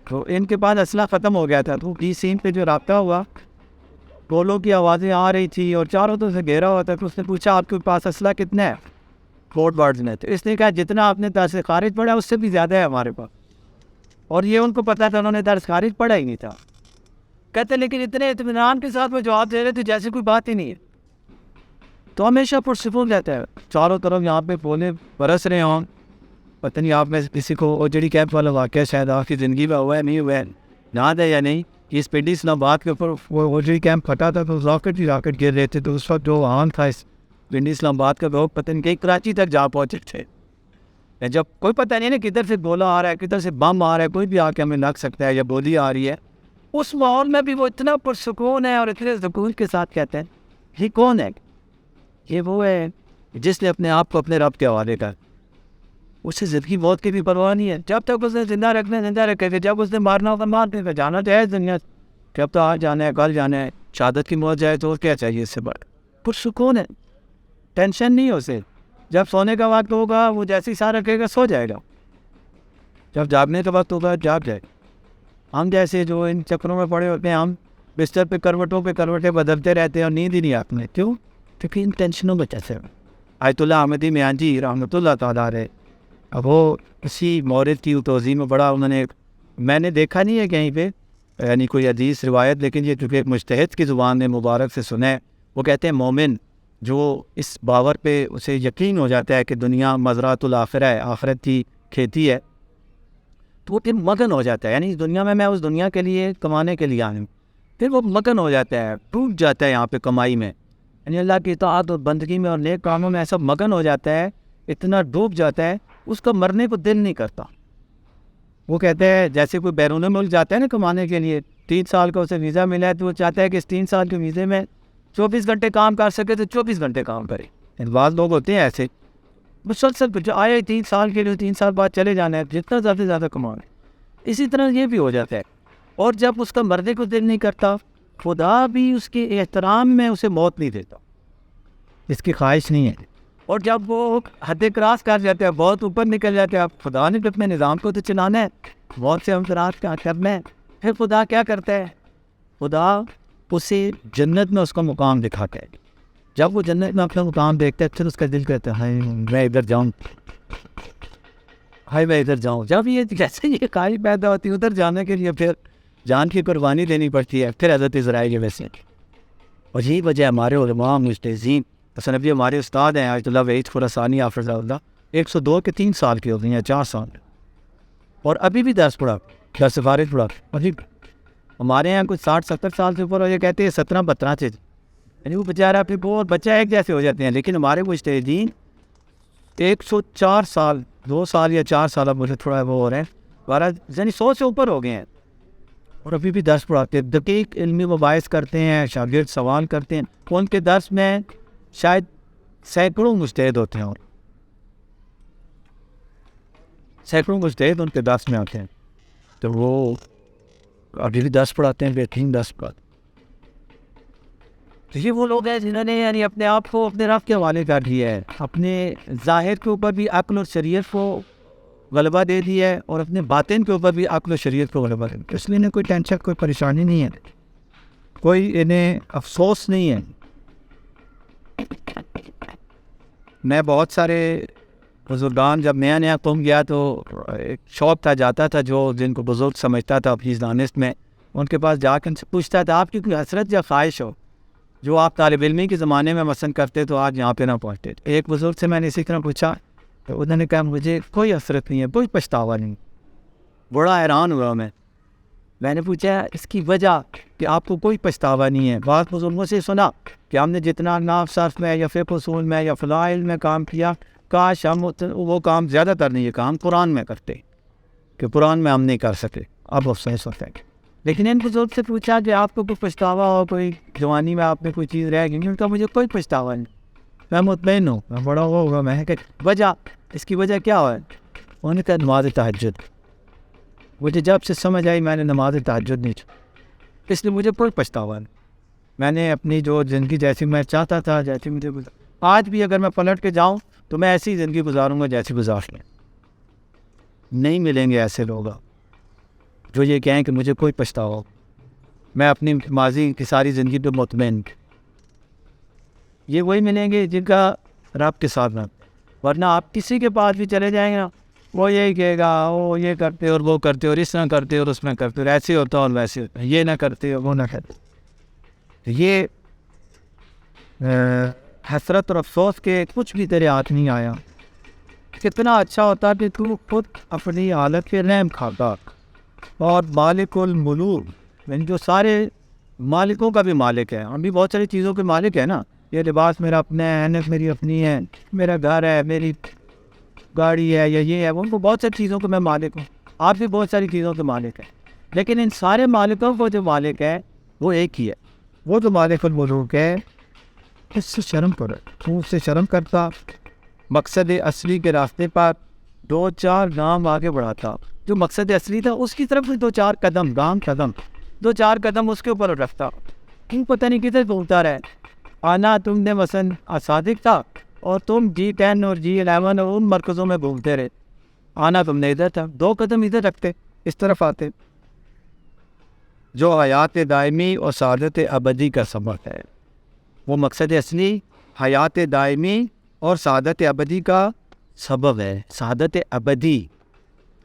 تو ان کے پاس اسلحہ ختم ہو گیا تھا. تو بیچ سین پہ جو رابطہ ہوا، گولوں کی آوازیں آ رہی تھی اور چاروں طرف سے گھیرا ہوا تھا. تو اس نے پوچھا آپ کے پاس اسلحہ کتنا ہے؟ فورٹ وارڈز نے. تو اس نے کہا جتنا آپ نے درس خارج پڑھا اس سے بھی زیادہ ہے ہمارے پاس. اور یہ ان کو پتا تھا، انہوں نے درس خارج پڑھا ہی نہیں تھا. کہتے لیکن اتنے اطمینان کے ساتھ وہ جواب دے رہے تھے جیسے کوئی بات ہی نہیں ہے. تو ہمیشہ پرسکون رہتا ہے. چاروں طرف یہاں پہ پولے برس رہے ہوں. پتہ نہیں آپ میں کسی کو اوجڑی کیمپ والا واقعہ شاید آپ کی زندگی میں ہوا ہے نہیں ہوا ہے، یاد ہے یا نہیں؟ کہ اس پنڈی اسلام آباد کے اوپر وہ اوجڑی کیمپ پھٹا تھا تو راکٹ گر رہے تھے. تو اس وقت جو عام تھا اس پنڈی اسلام آباد کا لوگ پتہ نہیں کہ کراچی تک جا پہنچے تھے. جب کوئی پتہ نہیں نا کدھر سے گولا آ رہا ہے، کدھر سے بم آ رہا ہے، کوئی بھی آ کے ہمیں لگ سکتا ہے یا گولی آ رہی ہے. اس ماحول میں بھی وہ اتنا پرسکون ہے اور اتنے سکون کے ساتھ کہتے ہیں یہ کون ہے؟ یہ وہ ہے جس نے اپنے آپ کو اپنے رب کے حوالے کر. اس سے زندگی موت کی بھی پرواہ نہیں ہے. جب تک اس نے زندہ رکھنا ہے زندہ رکھے گا، جب اس نے مارنا ہوگا مار دے گا. جانا چاہے دنیا جب تو آج جانا ہے کل جانا ہے. شہادت کی موت جائے تو اور کیا چاہیے اس سے بڑھ. پرسکون ہے، ٹینشن نہیں ہے اسے. جب سونے کا وقت ہوگا وہ جیسے ہی سا رکھے گا سو جائے گا. جب جاگنے کا وقت ہوگا جاگ جائے گا. ہم جیسے جو ان چکروں میں پڑے ہوتے ہیں، ہم بستر پہ کروٹوں پہ کروٹیں بدلتے رہتے ہیں اور نیند ہی نہیں آتی ہے. کیوں؟ کیونکہ ان ٹینشنوں میں کیسے آیت اللہ احمدی میانجی رحمۃ اللہ تعالیٰ علیہ، اب وہ اسی مورد کی توضیح میں بڑا انہوں نے، میں نے دیکھا نہیں ہے کہیں پہ یعنی کوئی حدیث روایت، لیکن یہ چونکہ ایک مجتہد کی زبان نے مبارک سے سنا ہے. وہ کہتے ہیں مومن جو اس باور پہ اسے یقین ہو جاتا ہے کہ دنیا مزرعۃ الآخرہ ہے، آخرت کی کھیتی ہے، تو وہ پھر مگن ہو جاتا ہے. یعنی دنیا میں اس دنیا کے لیے کمانے کے لیے آیا ہوں. پھر وہ مگن ہو جاتا ہے، ڈوب جاتا ہے یہاں پہ کمائی میں، یعنی اللہ کی اطاعت اور بندگی میں اور نیک کاموں میں ایسا مگن ہو جاتا ہے، اتنا ڈوب جاتا ہے اس کا مرنے کو دل نہیں کرتا. وہ کہتے ہیں جیسے کوئی بیرون ملک جاتا ہے نا کمانے کے لیے، 3 سال کا اسے ویزا ملا ہے تو وہ چاہتا ہے کہ اس 3 سال کے ویزے میں 24 گھنٹے کام کر سکے تو 24 گھنٹے کام کرے. بعض لوگ ہوتے ہیں ایسے مسلسل جو آئے 3 سال کے لیے 3 سال بعد چلے جانا ہے، جتنا زیادہ سے زیادہ کمانا ہے. اسی طرح یہ بھی ہو جاتا ہے. اور جب اس کا مرنے کو دل نہیں کرتا، خدا بھی اس کے احترام میں اسے موت نہیں دیتا، اس کی خواہش نہیں ہے. اور جب وہ حد کراس کر جاتے ہیں، بہت اوپر نکل جاتے ہیں، اب خدا نے اپنے نظام کو تو چلانا ہے، موت سے ہمراز کا کرنا ہے. پھر خدا کیا کرتا ہے؟ خدا اسے جنت میں اس کا مقام دکھاتا ہے. جب وہ جنت میں اپنا مقام دیکھتا ہے پھر اس کا دل کہتا ہے ہائے میں ادھر جاؤں، ہائے میں ادھر جاؤں. جب یہ جیسے یہ خواہش پیدا ہوتی ہے ادھر جانے کے لیے پھر جان کی قربانی دینی پڑتی ہے. پھر حضرت عزرائیل کے ویسے. اور یہی وجہ ہمارے علماء مجتہدین مثلا ابھی ہمارے استاد ہیں آیت اللہ وحید خراسانی حافظ اللہ 102 کے 3 سال کے ہوتے ہیں یا 4 سال، اور ابھی بھی درس پڑھا، درس فارغ پڑھا. ابھی ہمارے یہاں کچھ 60-70 سال سے اوپر ہو، یہ کہتے ہیں 17-12 سے، یعنی وہ بیچارہ پھر بہت بچہ ایک جیسے ہو جاتے ہیں. لیکن ہمارے مجتہدین 104 سال 2 سال یا 4 سال اب مجھے تھوڑا وہ ہو رہے ہیں 12 یعنی 100 سے اوپر ہو گئے ہیں اور ابھی بھی درس پڑھاتے ہیں. دقیق علمی مباحث کرتے ہیں، شاگرد سوال کرتے ہیں. ان کے درس میں شاید سینکڑوں مجتہد ہوتے ہیں اور سینکڑوں مجتہد ان کے درس میں آتے ہیں. تو وہ ابھی بھی درس پڑھاتے ہیں، بہترین درس پڑھاتے ہیں. تو یہ وہ لوگ ہیں جنہوں نے یعنی اپنے آپ کو اپنے رب کے حوالے کر دیا ہے، اپنے ظاہر کے اوپر بھی عقل اور شریعت کو غلبہ دے دیا ہے اور اپنے باطن کے اوپر بھی عقل و شریعت کو غلبہ دے دیا. اس لیے انہیں کوئی ٹینشن کوئی پریشانی نہیں ہے، کوئی انہیں افسوس نہیں ہے. میں بہت سارے بزرگان جب نیا نیا قوم گیا تو ایک شوق تھا، جاتا تھا جو جن کو بزرگ سمجھتا تھا اپنی دانست میں، ان کے پاس جا کے ان سے پوچھتا تھا آپ کی کوئی حسرت یا خواہش ہو جو آپ طالب علمی کے زمانے میں مثلاً کرتے تو آج یہاں پہ نہ پہنچتے. ایک بزرگ سے میں نے اسی طرح پوچھا تو انہوں نے کہا مجھے کوئی حسرت نہیں ہے، کوئی پچھتاوا نہیں. بڑا حیران ہوا میں نے پوچھا اس کی وجہ کہ آپ کو کوئی پچھتاوا نہیں ہے. بعض بزرگوں سے سنا کہ ہم نے جتنا نحو صرف میں یا فقہ اصول میں یا فلاں علم میں کام کیا، کاش ہم وہ کام زیادہ تر نہیں، یہ کام قرآن میں کرتے کہ قرآن میں ہم نہیں کر سکے، اب افسوس ہوتا ہے. لیکن ان بزرگ سے پوچھا کہ آپ کو کوئی پچھتاوا ہو، کوئی جوانی میں آپ میں کوئی چیز رہ گئی؟ ان کا مجھے کوئی پچھتاوا نہیں، میں مطمئن ہوں، میں بڑا ہوا ہوگا. میں کہ وجہ اس کی وجہ کیا ہے؟ انہوں نے کہا نماز تہجد. مجھے جب سے سمجھ آئی میں نے نماز تہجد نہیں چھوڑی، اس لیے مجھے کوئی پچھتاوا نہیں. میں نے اپنی جو زندگی جیسی میں چاہتا تھا، جیسی مجھے آج بھی اگر میں پلٹ کے جاؤں تو میں ایسی زندگی گزاروں گا جیسی گزار لیں. نہیں ملیں گے ایسے لوگ جو یہ کہیں کہ مجھے کوئی پچھتاوا ہو. میں اپنی ماضی کی ساری زندگی پہ مطمئن. یہ وہی ملیں گے جن کا رب کے ساتھ نہ، ورنہ آپ کسی کے پاس بھی چلے جائیں گے نا، وہ یہی کہے گا وہ یہ کرتے اور وہ کرتے اور اس طرح کرتے اور اس میں کرتے اور ایسے ہوتا اور ویسے ہوتا، یہ نہ کرتے اور وہ نہ کرتے. یہ حسرت اور افسوس کے کچھ بھی تیرے ہاتھ نہیں آیا. کتنا اچھا ہوتا کہ تو خود اپنی حالت پہ رحم کھاتا اور مالک الملوک، یعنی جو سارے مالکوں کا بھی مالک ہے. ہم بھی بہت ساری چیزوں کے مالک ہیں نا، یہ لباس میرا اپنا ہے، اینک میری اپنی ہے، میرا گھر ہے، میری گاڑی ہے یا یہ ہے، ان کو بہت ساری چیزوں کو میں مالک ہوں. آپ بھی بہت ساری چیزوں کے مالک ہیں، لیکن ان سارے مالکوں کو جو مالک ہے وہ ایک ہی ہے. وہ جو مالک الملوک ہے اس سے شرم کرو. تو اس سے شرم کرتا، مقصد اصلی کے راستے پر 2-4 گام آگے بڑھاتا. جو مقصد اصلی تھا اس کی طرف 2-4 قدم، 2-4 قدم اس کے اوپر رکھتا. تم پتہ نہیں کدھر گھومتا رہے. آنا تم نے مثلا صادق تھا اور تم G10 اور G11 اور ان مرکزوں میں گھومتے رہے. آنا تم نے ادھر تھا، 2 قدم ادھر رکھتے، اس طرف آتے. جو حیات دائمی اور سعادت ابدی کا سبب ہے، وہ مقصد اصلی حیات دائمی اور سعادت ابدی کا سبب ہے. سعادت ابدی،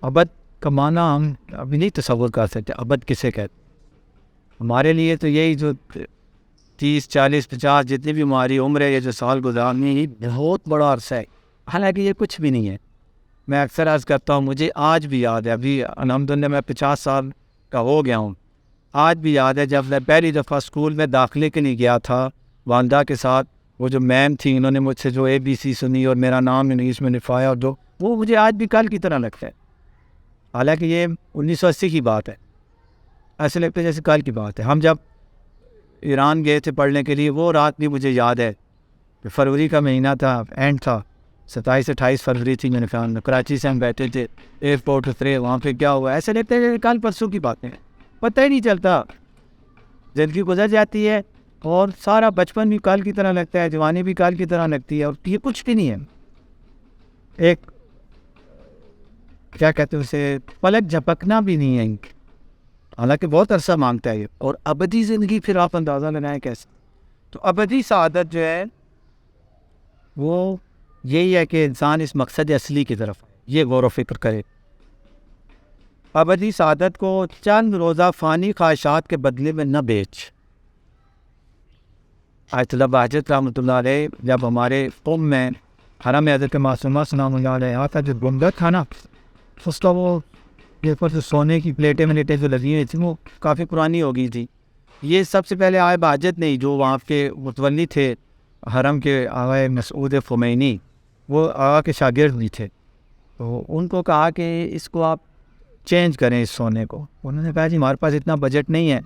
ابد کا معنی ہم ابھی نہیں تصور کر سکتے. ابد کسے کہتے؟ ہمارے لیے تو یہی جو 30 40 50 جتنی بھی ہماری عمر ہے، یہ جو سال گزارنی ہے، بہت بڑا عرصہ ہے. حالانکہ یہ کچھ بھی نہیں ہے. میں اکثر عرض کرتا ہوں، مجھے آج بھی یاد ہے، ابھی الحمدللہ میں 50 سال کا ہو گیا ہوں. آج بھی یاد ہے جب میں پہلی دفعہ اسکول میں داخلے کے لیے گیا تھا والدہ کے ساتھ. وہ جو میم تھی انہوں نے مجھ سے جو ABC سنی اور میرا نام انگلش میں لکھوایا، اور جو وہ مجھے آج بھی کل کی طرح لگتا ہے. حالانکہ یہ 1980 کی بات ہے، ایسے لگتا ہے جیسے کل کی بات ہے. ہم جب ایران گئے تھے پڑھنے کے لیے، وہ رات بھی مجھے یاد ہے کہ فروری کا مہینہ تھا، اینڈ تھا، 27-28 فروری تھی میرے خیال میں. کراچی سے ہم بیٹھے تھے، ایئرپورٹ اترے، وہاں پہ کیا ہوا، ایسے لگتا ہے کل پرسوں کی باتیں، پتہ ہی نہیں چلتا. زندگی گزر جاتی ہے اور سارا بچپن بھی کل کی طرح لگتا ہے، جوانی بھی کل کی طرح لگتی ہے، اور یہ کچھ بھی نہیں ہے. ایک کیا کہتے ہیں اسے، پلک جھپکنا بھی نہیں ہے. حالانکہ بہت عرصہ مانگتا ہے یہ. اور ابدی زندگی پھر آپ اندازہ لگائیں کیسے. تو ابدی سعادت جو ہے وہ یہی ہے کہ انسان اس مقصد اصلی کی طرف یہ غور و فکر کرے. ابدی سعادت کو چند روزہ فانی خواہشات کے بدلے میں نہ بیچ. آیت اللہ بہجت رحمۃ اللہ علیہ جب ہمارے قوم میں حرم حضرت معصومہ سلام اللہ علیہ آتا جو گنبد تھا نا، اس کا وہ یہ پر جو سونے کی پلیٹیں ملیٹیں جو لگی ہوئی تھیں وہ کافی پرانی ہو گئی تھی. یہ سب سے پہلے آئے بہجت نہیں، جو وہاں کے متولی تھے حرم کے، آغا مسعود خمینی، وہ آغا کے شاگرد بھی تھے. تو ان کو کہا کہ اس کو آپ چینج کریں اس سونے کو. انہوں نے کہا جی ہمارے پاس اتنا بجٹ نہیں ہے.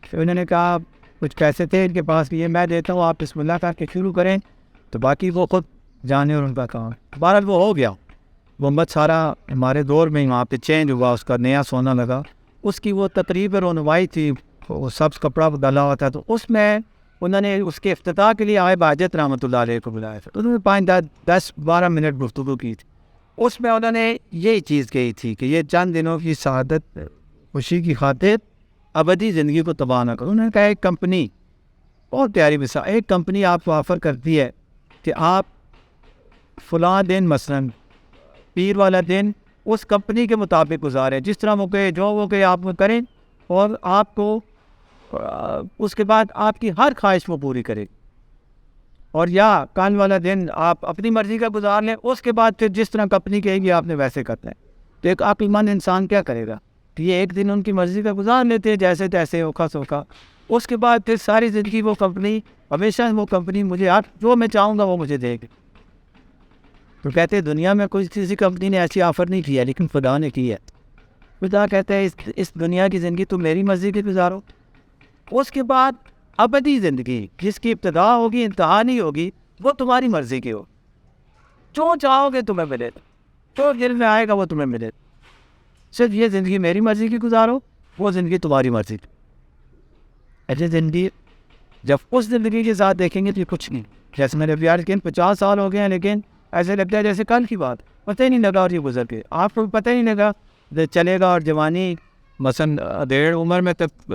پھر انہوں نے کہا کچھ پیسے تھے ان کے پاس کہ یہ میں دیتا ہوں، آپ بسم اللہ کر کے شروع کریں، تو باقی وہ خود جانے اور ان کا کام. بہرحال وہ ہو گیا. گنبد سارا ہمارے دور میں ہی وہاں پہ چینج ہوا، اس کا نیا سونا لگا. اس کی وہ تقریب رونمائی تھی، وہ سبز کپڑا ڈالا ہوا تھا، تو اس میں انہوں نے اس کے افتتاح کے لیے آئے بہجت رحمۃ اللہ علیہ کو بلایا تھا. انہوں نے 5-10-12 منٹ گفتگو کی تھی. اس میں انہوں نے یہی چیز کہی تھی کہ یہ چند دنوں کی سعادت خوشی کی خاطر ابدی زندگی کو تباہ نہ کرو. انہوں نے کہا ایک کمپنی، بہت پیاری مثال، ایک کمپنی آپ کو آفر کرتی ہے کہ آپ فلاں دن مثلاً پیر والا دن اس کمپنی کے مطابق گزاریں، جس طرح وہ کہے جو وہ کہے آپ وہ کریں، اور آپ کو اس کے بعد آپ کی ہر خواہش وہ پوری کرے. اور یا کل والا دن آپ اپنی مرضی کا گزار لیں، اس کے بعد پھر جس طرح کمپنی کہے گی آپ نے ویسے کرنا ہے. تو ایک عقل مند انسان کیا کرے گا کہ یہ ایک دن ان کی مرضی کا گزار لیتے ہیں جیسے تیسے اوکھا سوکھا، اس کے بعد پھر ساری زندگی وہ کمپنی ہمیشہ وہ کمپنی مجھے جو میں چاہوں گا وہ مجھے دے گی. تو کہتے ہیں دنیا میں کوئی کسی کمپنی نے ایسی آفر نہیں کی ہے، لیکن خدا نے کی ہے. خدا کہتا ہے اس دنیا کی زندگی تم میری مرضی کی گزارو، اس کے بعد ابدی زندگی جس کی ابتدا ہوگی انتہا نہیں ہوگی وہ تمہاری مرضی کی ہو. جو چاہو گے تمہیں ملے، جو دل میں آئے گا وہ تمہیں ملے. صرف یہ زندگی میری مرضی کی گزارو، وہ زندگی تمہاری مرضی کی. ایسی زندگی جب اس زندگی کے ساتھ دیکھیں گے تو یہ کچھ نہیں. جیسے میں نے ابھی لیکن 50 سال ہو گئے ہیں، لیکن ایسے لگتا ہے جیسے کل کی بات، پتہ ہی نہیں لگا اور یہ گزر کے. آپ کو پتہ ہی نہیں لگا چلے گا. اور جوانی مثلاً 1.5 عمر میں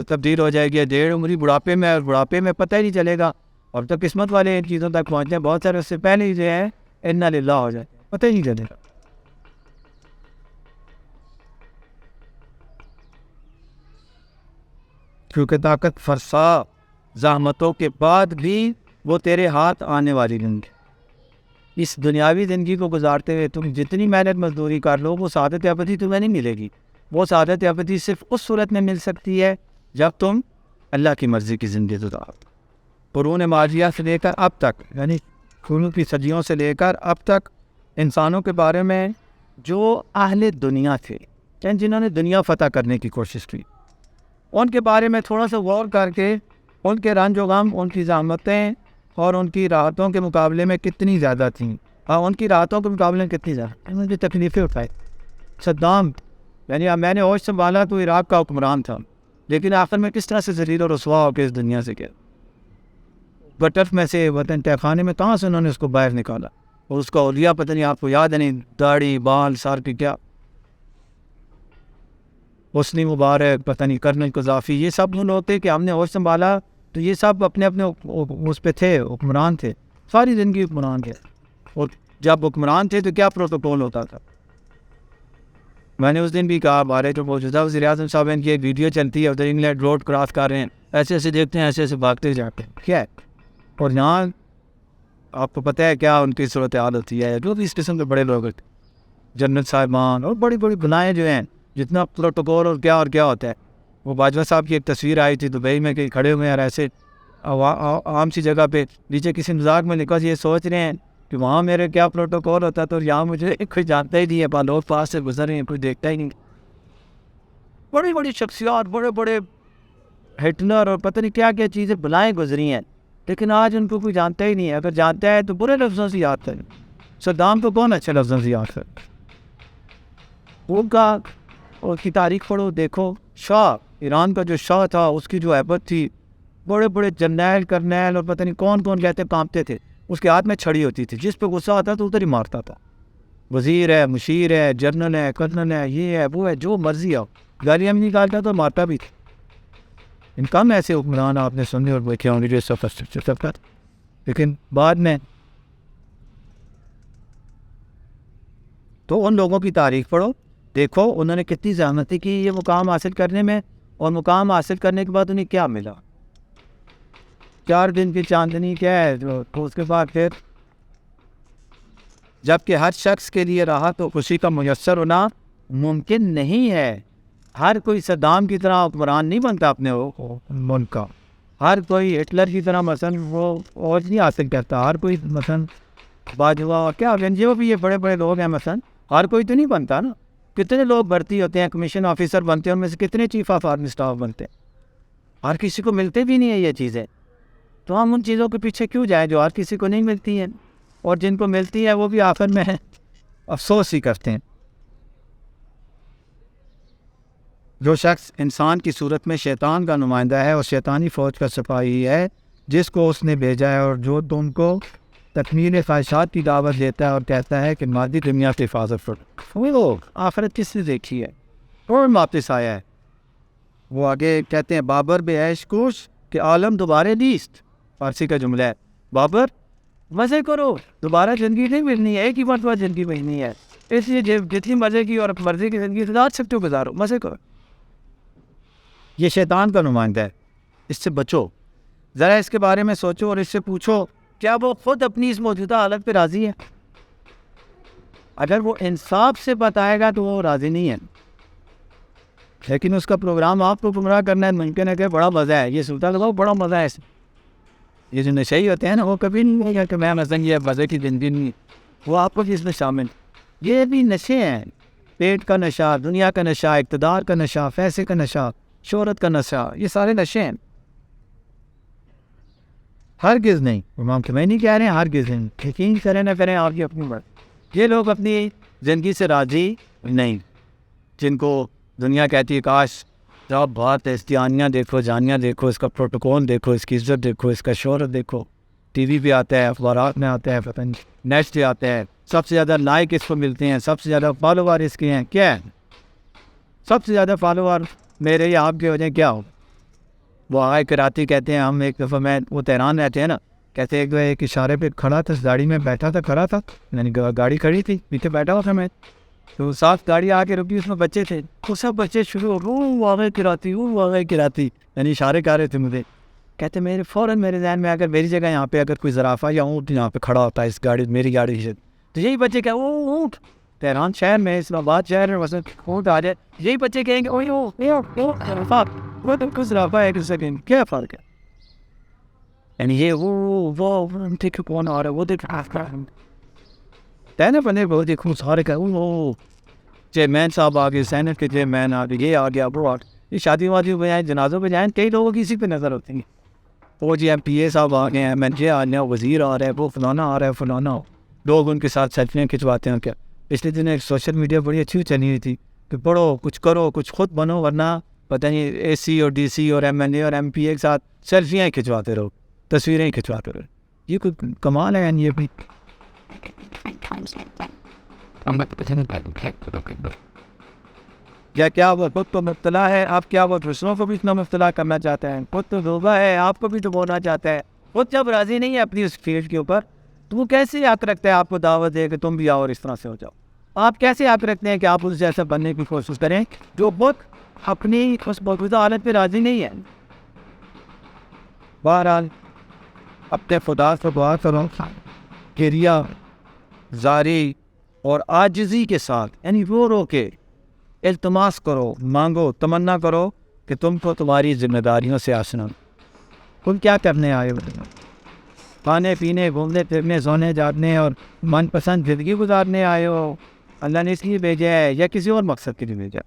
تبدیل ہو جائے گی، 1.5 عمری بڑھاپے میں، اور بڑھاپے میں پتہ ہی نہیں چلے گا. اور تو قسمت والے ان چیزوں تک پہنچتے ہیں، بہت سارے اس سے پہلے ہی جو ہے انا للہ ہو جائے، پتہ ہی نہیں چلے گا. کیونکہ طاقت فرسا زحمتوں کے بعد بھی وہ تیرے ہاتھ آنے والی زندگی. اس دنیاوی زندگی کو گزارتے ہوئے تم جتنی محنت مزدوری کر لو وہ سعادت ابدی تمہیں نہیں ملے گی. وہ سعادت ابدی صرف اس صورت میں مل سکتی ہے جب تم اللہ کی مرضی کی زندگی گزارو. قرون ماضیہ سے لے کر اب تک، یعنی قرون کی صدیوں سے لے کر اب تک انسانوں کے بارے میں جو اہل دنیا تھے، جنہوں نے دنیا فتح کرنے کی کوشش کی، ان کے بارے میں تھوڑا سا غور کر کے ان کے رنج و غم، ان کی زحمتیں اور ان کی راحتوں کے مقابلے میں کتنی زیادہ تھیں، اور ان کی راحتوں کے مقابلے میں کتنی زیادہ انہوں نے تکلیفیں اٹھائی. صدام، یعنی اب میں نے ہوش سنبھالا تو عراق کا حکمران تھا، لیکن آخر میں کس طرح سے ذلیل اور رسوا ہو کے اس دنیا سے گیا. بٹف میں سے، وطن تہ خانے میں کہاں سے انہوں نے اس کو باہر نکالا. اور اس کا اولیاء پتہ نہیں آپ کو یاد ہے نہیں، داڑھی بال سار کی کیا، حسنی مبارک، پتہ نہیں کرنل قذافی، یہ سب وہ لوگ تھے کہ ہم نے ہوش سنبھالا تو یہ سب اپنے اپنے اس پہ تھے، حکمران تھے، ساری زندگی حکمران تھے. اور جب حکمران تھے تو کیا پروٹوکول ہوتا تھا. میں نے اس دن بھی کہا ہمارے جو موجودہ وزیر اعظم صاحب ان کی ایک ویڈیو چلتی ہے، ادھر انگلینڈ روڈ کراس کر رہے ہیں، ایسے ایسے دیکھتے ہیں، ایسے ایسے بھاگتے جاتے ہیں، کیا ہے. اور یہاں آپ کو پتہ ہے کیا ان کی صورتحال ہوتی ہے. جو بھی اس قسم کے بڑے لوگ ہوتے ہیں، جنرل صاحبان اور بڑی بڑی بلائیں جو ہیں، جتنا پروٹوکول اور کیا ہوتا ہے. وہ باجوہ صاحب کی ایک تصویر آئی تھی دبئی میں کہ کھڑے ہوئے ہیں، اور ایسے عام سی جگہ پہ نیچے کسی مذاق میں لکھا یہ سوچ رہے ہیں کہ وہاں میرے کیا پروٹوکول ہوتا تو یہاں مجھے کوئی جانتا ہی نہیں ہے، لوگ پاس سے گزر رہے ہیں، کوئی دیکھتا ہی نہیں. بڑی بڑی شخصیات، بڑے بڑے ہٹلر اور پتہ نہیں کیا کیا چیزیں بلائیں گزری ہیں، لیکن آج ان کو کوئی جانتا ہی نہیں ہے. اگر جانتا ہے تو برے لفظوں سے یاد کریں. صدام کو کون اچھے لفظوں سے یاد کرے. ان کا اور کی تاریخ پڑھو، دیکھو شاہ ایران کا جو شاہ تھا اس کی جو ہیبت تھی، بڑے بڑے جرنیل کرنیل اور پتہ نہیں کون کون کہتے کانپتے تھے. اس کے ہاتھ میں چھڑی ہوتی تھی، جس پہ غصہ آتا تو ادھر ہی مارتا تھا. وزیر ہے، مشیر ہے، جنرل ہے، کرنل ہے، یہ ہے وہ ہے، جو مرضی ہو، گالیاں بھی نکالتا تو مارتا بھی تھا. ان کم ایسے حکمران آپ نے سنے اور بیٹھے ہوں گے جو سب کا، لیکن بعد میں تو ان لوگوں کی تاریخ پڑھو، دیکھو انہوں نے کتنی زحمتیں کی یہ مقام حاصل کرنے میں، اور مقام حاصل کرنے کے بعد انہیں کیا ملا. 4 دن کی چاندنی کیا ہے، تو اس کے بعد پھر جبکہ ہر شخص کے لیے راحت و خوشی کا میسر ہونا ممکن نہیں ہے. ہر کوئی صدام کی طرح حکمران نہیں بنتا اپنے ملک کا. ہر کوئی ہٹلر کی طرح مثلا وہ اور نہیں حاصل کرتا. ہر کوئی مثلا باجوہ کیا جو بھی یہ بڑے بڑے لوگ ہیں مثلا، ہر کوئی تو نہیں بنتا نا. کتنے لوگ بھرتی ہوتے ہیں، کمیشن آفیسر بنتے ہیں، ان میں سے کتنے چیف آف آرمی اسٹاف بنتے ہیں. ہر کسی کو ملتے بھی نہیں ہیں یہ چیزیں. تو ہم ان چیزوں کے پیچھے کیوں جائیں جو ہر کسی کو نہیں ملتی ہیں، اور جن کو ملتی ہے وہ بھی آخر میں افسوس ہی کرتے ہیں. جو شخص انسان کی صورت میں شیطان کا نمائندہ ہے اور شیطانی فوج کا سپاہی ہے جس کو اس نے بھیجا ہے، اور جو تم کو تکمیل خواہشات کی دعوت دیتا ہے اور کہتا ہے کہ مادی دنیا کی حفاظت کرو. وہ لوگ آخرت کس نے دیکھی ہے اور واپس آیا ہے. وہ آگے کہتے ہیں بابر بے عیش کوش کہ عالم دوبارہ نیست. فارسی کا جملہ ہے. بابر مزے کرو، دوبارہ زندگی نہیں ملنی ہے، ایک ہی مرتبہ زندگی ملنی ہے. اس لیے جتنی مزے کی اور مرضی کی زندگی گزار سکتے ہو گزارو، مزے کرو. یہ شیطان کا نمائندہ ہے، اس سے بچو. ذرا اس کے بارے میں سوچو اور اس سے پوچھو کیا وہ خود اپنی اس موجودہ حالت پہ راضی ہے؟ اگر وہ انصاف سے بتائے گا تو وہ راضی نہیں ہے، لیکن اس کا پروگرام آپ کو گمراہ کرنا ہے. ممکن ہے کہ بڑا مزہ ہے، یہ سلطان لگاؤ بڑا مزہ ہے. یہ جو نشئی ہوتے ہیں نا، وہ کبھی نہیں کہا کہ میں مثلاً یہ مزے کی زندگی نہیں، وہ آپ کو بھی اس میں شامل. یہ بھی نشے ہیں، پیٹ کا نشہ، دنیا کا نشہ، اقتدار کا نشہ، پیسے کا نشہ، شہرت کا نشہ، یہ سارے نشے ہیں. ہرگز نہیں، امام خمینی کہہ رہے ہیں ہرگز نہیں. یقین کریں نہ کریں آپ کی اپنی بات. یہ لوگ اپنی زندگی سے راضی نہیں، جن کو دنیا کہتی ہے کاش جب بات ہے، اس کی آنیاں دیکھو، جانیاں دیکھو، اس کا پروٹوکول دیکھو، اس کی عزت دیکھو، اس کا شہرت دیکھو. ٹی وی پہ آتا ہے، اخبارات میں آتا ہے، پتہ نہیں نیٹ پہ آتا ہے. سب سے زیادہ لائک اس کو ملتے ہیں، سب سے زیادہ فالوور اس کے ہیں. کیا ہے سب سے زیادہ فالوور میرے یا آپ کے ہو جائیں کیا ہو؟ وہ آئے کراتی کہتے ہیں. ہم ایک دفعہ میں وہ تہران رہتے ہیں نا، کہتے ہیں ایک اشارے پہ کھڑا تھا، گاڑی میں بیٹھا تھا، کھڑا تھا، یعنی گاڑی کھڑی تھی، پیچھے بیٹھا ہوا تھا میں، تو ساتھ گاڑی آ کے رکی، اس میں بچے تھے، وہ سب بچے شروع واقع کراتی، وہ واقع کراتی، یعنی اشارے کر رہے تھے مجھے. کہتے میرے فوراً میرے ذہن میں اگر میری جگہ یہاں پہ اگر کوئی زرافہ یا اونٹ یہاں پہ کھڑا ہوتا ہے اس گاڑی میری گاڑی سے، تو یہی بچے کہ وہ اونٹ تہران شہر میں، اسلام آباد شہر میں مثلا اونٹ آ جائے، یہی بچے کہیں گے وہ زرافہ، وہ تو کچھ زرافہ ہے، ایک سیکنڈ کیا فرق ہے؟ یعنی یہ وہ دیکھو کون آ رہا ہے، وہ دیکھو نا بنے بہت دیکھوں سارے کہ وہ چیئرمین صاحب آ گئے، سینٹ کے چیئرمین آ گئے، یہ آ گیا وہ آ گیا. یہ شادی وادی پہ جائیں، جنازوں پہ جائیں، کئی لوگوں کی اسی پہ نظر ہوتی ہیں. وہ جی ایم پی اے صاحب آ گئے ہیں، ایم ایل اے آ گئے ہیں، وزیر آ رہا ہے، وہ فلانا آ رہا ہے، فلانا لوگ ان کے ساتھ سیلفیاں کھنچواتے ہیں. کیا پچھلے دن ایک سوشل میڈیا بڑی اچھی چلی ہوئی تھی کہ پڑھو کچھ کرو کچھ خود بنو، ورنہ پتہ نہیں اے سی اور ڈی سی اور ایم ایل اے اور ایم پی اے کے ساتھ سیلفیاں ہی کھنچواتے رہو، تصویریں ہی کھنچواتے رہو. یہ کوئی کمال ہے؟ یعنی یہ بھی یا کیا وہ خود تو مبتلا ہے، آپ کیا وہ دوسروں کو بھی اتنا مبتلا کرنا چاہتے ہیں؟ خود تو ڈوبا ہے، آپ کو بھی ڈبونا چاہتا ہے. خود جب راضی نہیں ہے اپنی اس فیلڈ کے اوپر، تو وہ کیسے حق رکھتا ہے آپ کو دعوت دے کہ تم بھی آؤ اور اس طرح سے ہو جاؤ؟ آپ کیسے حق رکھتے ہیں کہ آپ اس جیسا بننے کی کوشش کریں جو خود اپنی اس موجودہ حالت پہ راضی نہیں ہے؟ بہرحال اپنے خدا سے دعا کرو، گریہ زاری اور عاجزی کے ساتھ، یعنی رو رو کے التماس کرو، مانگو، تمنا کرو کہ تم کو تمہاری ذمہ داریوں سے آسنا. تم کیا کرنے آئے ہو؟ کھانے پینے، گھومنے پھرنے، سونے جاگنے اور من پسند زندگی گزارنے آئے ہو؟ اللہ نے اس لیے بھیجا ہے یا کسی اور مقصد کے لیے بھیجا؟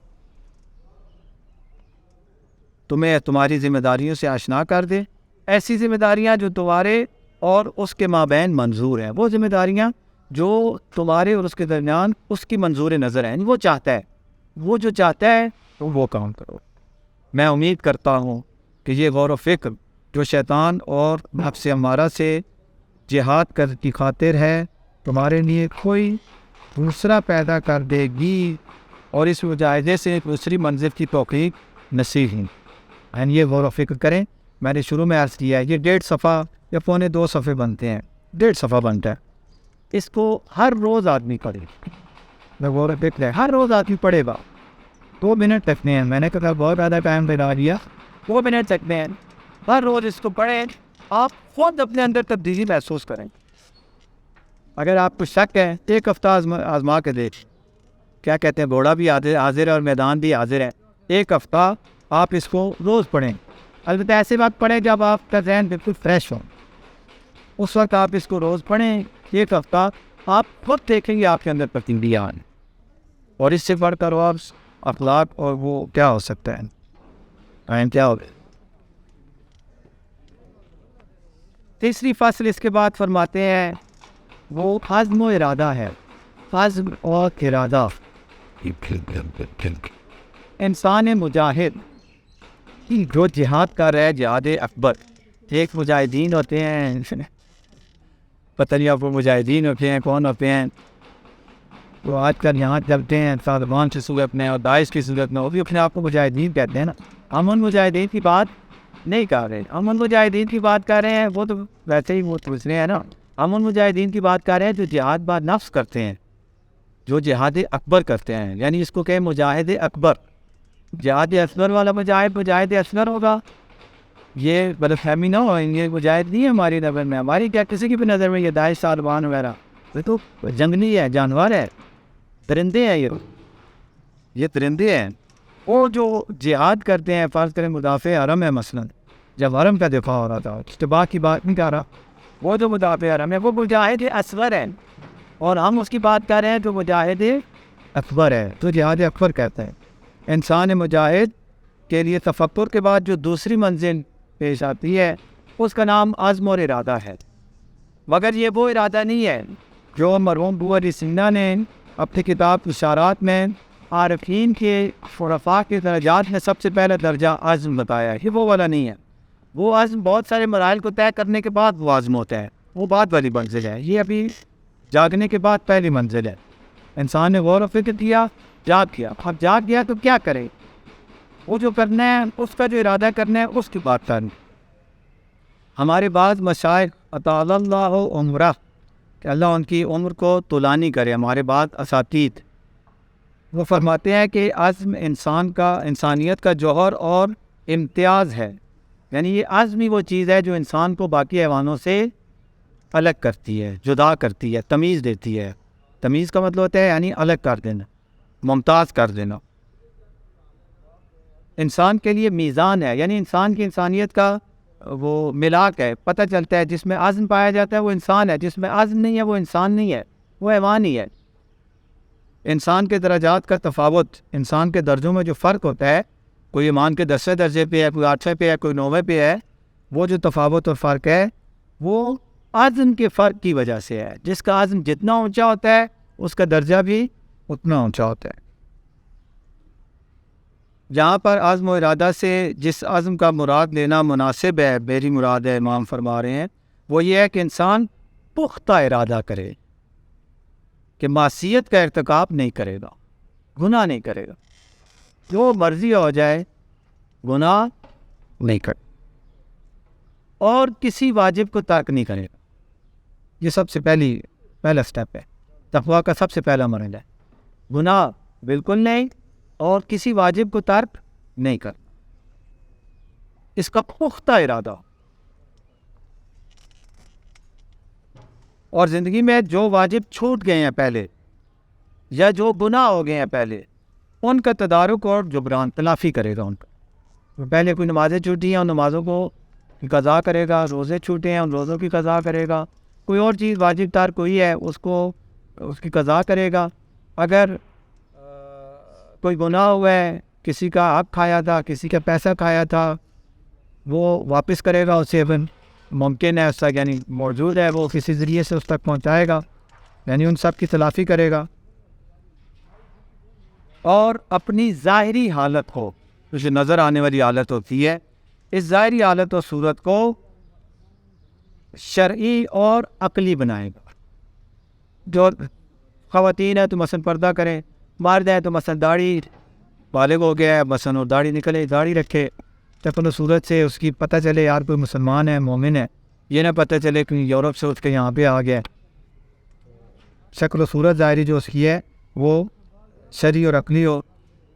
تمہیں تمہاری ذمہ داریوں سے آشنا کر دے، ایسی ذمہ داریاں جو تمہارے اور اس کے مابین منظور ہیں، وہ ذمہ داریاں جو تمہارے اور اس کے درمیان اس کی منظور نظر ہیں، وہ چاہتا ہے، وہ جو چاہتا ہے تو وہ کام کرو. میں امید کرتا ہوں کہ یہ غور و فکر جو شیطان اور نفس امارہ سے جہاد کر کی خاطر ہے، تمہارے لیے کوئی دوسرا پیدا کر دے گی اور اس مجاہدے سے دوسری منزل کی توفیق نصیب ہی. یعنی یہ غور و فکر کریں. میں نے شروع میں عرض کیا ہے یہ 1.5 صفحہ یا 1.25 صفحے بنتے ہیں، 1.5 صفحہ بنتا ہے. اس کو ہر روز آدمی پڑھے، غور و فکر ہے، ہر روز آدمی پڑھے گا. 2 منٹ تک ہیں، میں نے کہا بہت زیادہ ٹائم لگا دیا، 2 منٹ تک ہیں، ہر روز اس کو پڑھیں. آپ خود اپنے اندر تبدیلی محسوس کریں. اگر آپ کو شک ہے 1 ہفتہ آزما کے دیکھ. کیا کہتے ہیں، گھوڑا بھی حاضر ہے اور میدان بھی حاضر ہے. 1 ہفتہ آپ اس کو روز پڑھیں. البتہ ایسے وقت پڑھیں جب آپ کا ذہن بالکل فریش ہو، اس وقت آپ اس کو روز پڑھیں. 1 ہفتہ آپ خود دیکھیں گے آپ کے اندر تبدیلیاں آئیں، اور اس سے بڑھ کر آپ اخلاق اور وہ کیا ہو سکتا ہے، کیا ہو. تیسری فصل اس کے بعد فرماتے ہیں وہ عزم و ارادہ ہے. عزم اور ارادہ. انسان مجاہد جو جہاد کر رہے جہاد اکبر، ایک مجاہدین ہوتے ہیں، پتہ نہیں آپ وہ مجاہدین ہوتے ہیں کون ہوتے ہیں، وہ آج کل یہاں چلتے ہیں طالبان کی صورت میں اور داعش کی صورت میں، وہ بھی اپنے آپ کو مجاہدین کہتے ہیں نا. ہم ان مجاہدین کی بات نہیں کر رہے، ہم ان مجاہدین کی بات کر رہے ہیں، وہ تو ویسے ہی وہ دوسرے ہیں نا. ہم ان مجاہدین کی بات کر رہے ہیں جو جہاد با نفس کرتے ہیں، جو جہاد اکبر کرتے ہیں، یعنی اس کو کہیں مجاہد اکبر، جہاد اصغر والا مجاہد اصغر ہوگا، یہ غلط فہمی نہ ہو، یہ مجاہد نہیں ہے ہماری نظر میں، ہماری کیا کسی کی بھی نظر میں یہ داعش طالبان وغیرہ یہ تو جنگلی ہے، جانور ہے، درندے ہیں، یہ درندے ہیں۔ وہ جو جہاد کرتے ہیں، فرض کریں مدافع حرم ہے مثلا، جب حرم کا دفاع ہو رہا تھا، اشتباہ کی بات نہیں کر رہا، وہ جو مدافع حرم ہے وہ مجاہد اصغر ہے، اور ہم اس کی بات کر رہے ہیں تو مجاہد اکبر ہے، تو جہاد اکبر کہتے ہیں۔ انسان مجاہد کے لیے تفکر کے بعد جو دوسری منزل پیش آتی ہے اس کا نام عزم اور ارادہ ہے، مگر یہ وہ ارادہ نہیں ہے جو مرحوم ابو علی سنہ نے اپنی کتاب اشارات میں عارفین کے شرفاء کے درجات میں سب سے پہلا درجہ عزم بتایا ہے، یہ وہ والا نہیں ہے۔ وہ عزم بہت سارے مراحل کو طے کرنے کے بعد وہ عزم ہوتا ہے، وہ بعد والی منزل ہے، یہ ابھی جاگنے کے بعد پہلی منزل ہے۔ انسان نے غور و فکر کیا، جاگ گیا، اب جاگ گیا تو کیا کرے؟ وہ جو کرنا ہے اس کا جو ارادہ کرنا ہے اس کی بات کرنا۔ ہمارے بعض مشائخ اطال اللہ عمرہ، کہ اللہ ان کی عمر کو طولانی کرے، ہمارے بعض اساتید وہ فرماتے ہیں کہ عزم انسان کا، انسانیت کا جوہر اور امتیاز ہے، یعنی یہ عزم ہی وہ چیز ہے جو انسان کو باقی حیوانوں سے الگ کرتی ہے، جدا کرتی ہے، تمیز دیتی ہے۔ تمیز کا مطلب ہوتا ہے یعنی الگ کر دینا، ممتاز کر دینا۔ انسان کے لیے میزان ہے، یعنی انسان کی انسانیت کا وہ ملاک ہے، پتہ چلتا ہے جس میں عزم پایا جاتا ہے وہ انسان ہے، جس میں عزم نہیں ہے وہ انسان نہیں ہے، وہ حیوان ہی ہے۔ انسان کے درجات کا تفاوت، انسان کے درجوں میں جو فرق ہوتا ہے، کوئی ایمان کے 10ویں درجے پہ ہے، کوئی 8ویں پہ ہے، کوئی 9ویں پہ ہے، وہ جو تفاوت اور فرق ہے وہ عزم کے فرق کی وجہ سے ہے۔ جس کا عزم جتنا اونچا ہوتا ہے اس کا درجہ بھی اتنا اونچا ہوتا ہے۔ جہاں پر عزم و ارادہ سے جس عزم کا مراد لینا مناسب ہے، میری مراد ہے، امام فرما رہے ہیں، وہ یہ ہے کہ انسان پختہ ارادہ کرے کہ معصیت کا ارتکاب نہیں کرے گا، گناہ نہیں کرے گا، جو مرضی ہو جائے گناہ نہیں کرے، اور کسی واجب کو ترک نہیں کرے گا۔ یہ سب سے پہلا سٹیپ ہے، تقویٰ کا سب سے پہلا مرحلہ ہے، گناہ بالکل نہیں اور کسی واجب کو ترک نہیں کرنا، اس کا پختہ ارادہ۔ اور زندگی میں جو واجب چھوٹ گئے ہیں پہلے، یا جو گناہ ہو گئے ہیں پہلے، ان کا تدارک اور جبران، تلافی کرے گا ان کا۔ پہلے کوئی نمازیں چھوٹی ہیں، ان نمازوں کو قضا کرے گا، روزے چھوٹے ہیں ان روزوں کی قضا کرے گا، کوئی اور چیز واجب ترک ہوئی ہے اس کو، اس کی قضا کرے گا۔ اگر کوئی گناہ ہوا ہے، کسی کا حق کھایا تھا، کسی کا پیسہ کھایا تھا، وہ واپس کرے گا، اسے ممکن ہے اس تک، یعنی موجود ہے، وہ کسی ذریعے سے اس تک پہنچائے گا، یعنی ان سب کی تلافی کرے گا۔ اور اپنی ظاہری حالت کو، جو نظر آنے والی حالت ہوتی ہے، اس ظاہری حالت و صورت کو شرعی اور عقلی بنائے گا۔ جو خواتین ہیں تو مثلا پردہ کریں، مرد ہیں تو مثلا داڑھی، بالغ ہو گیا ہے مثلا اور داڑھی نکلے، داڑھی رکھے، شکل و صورت سے اس کی پتہ چلے یار کوئی مسلمان ہے، مومن ہے، یہ نہ پتہ چلے کہ یورپ سے اٹھ کے یہاں پہ آ گیا ہے۔ شکل و صورت ظاہری جو اس کی ہے وہ شرعی اور عقلی ہو،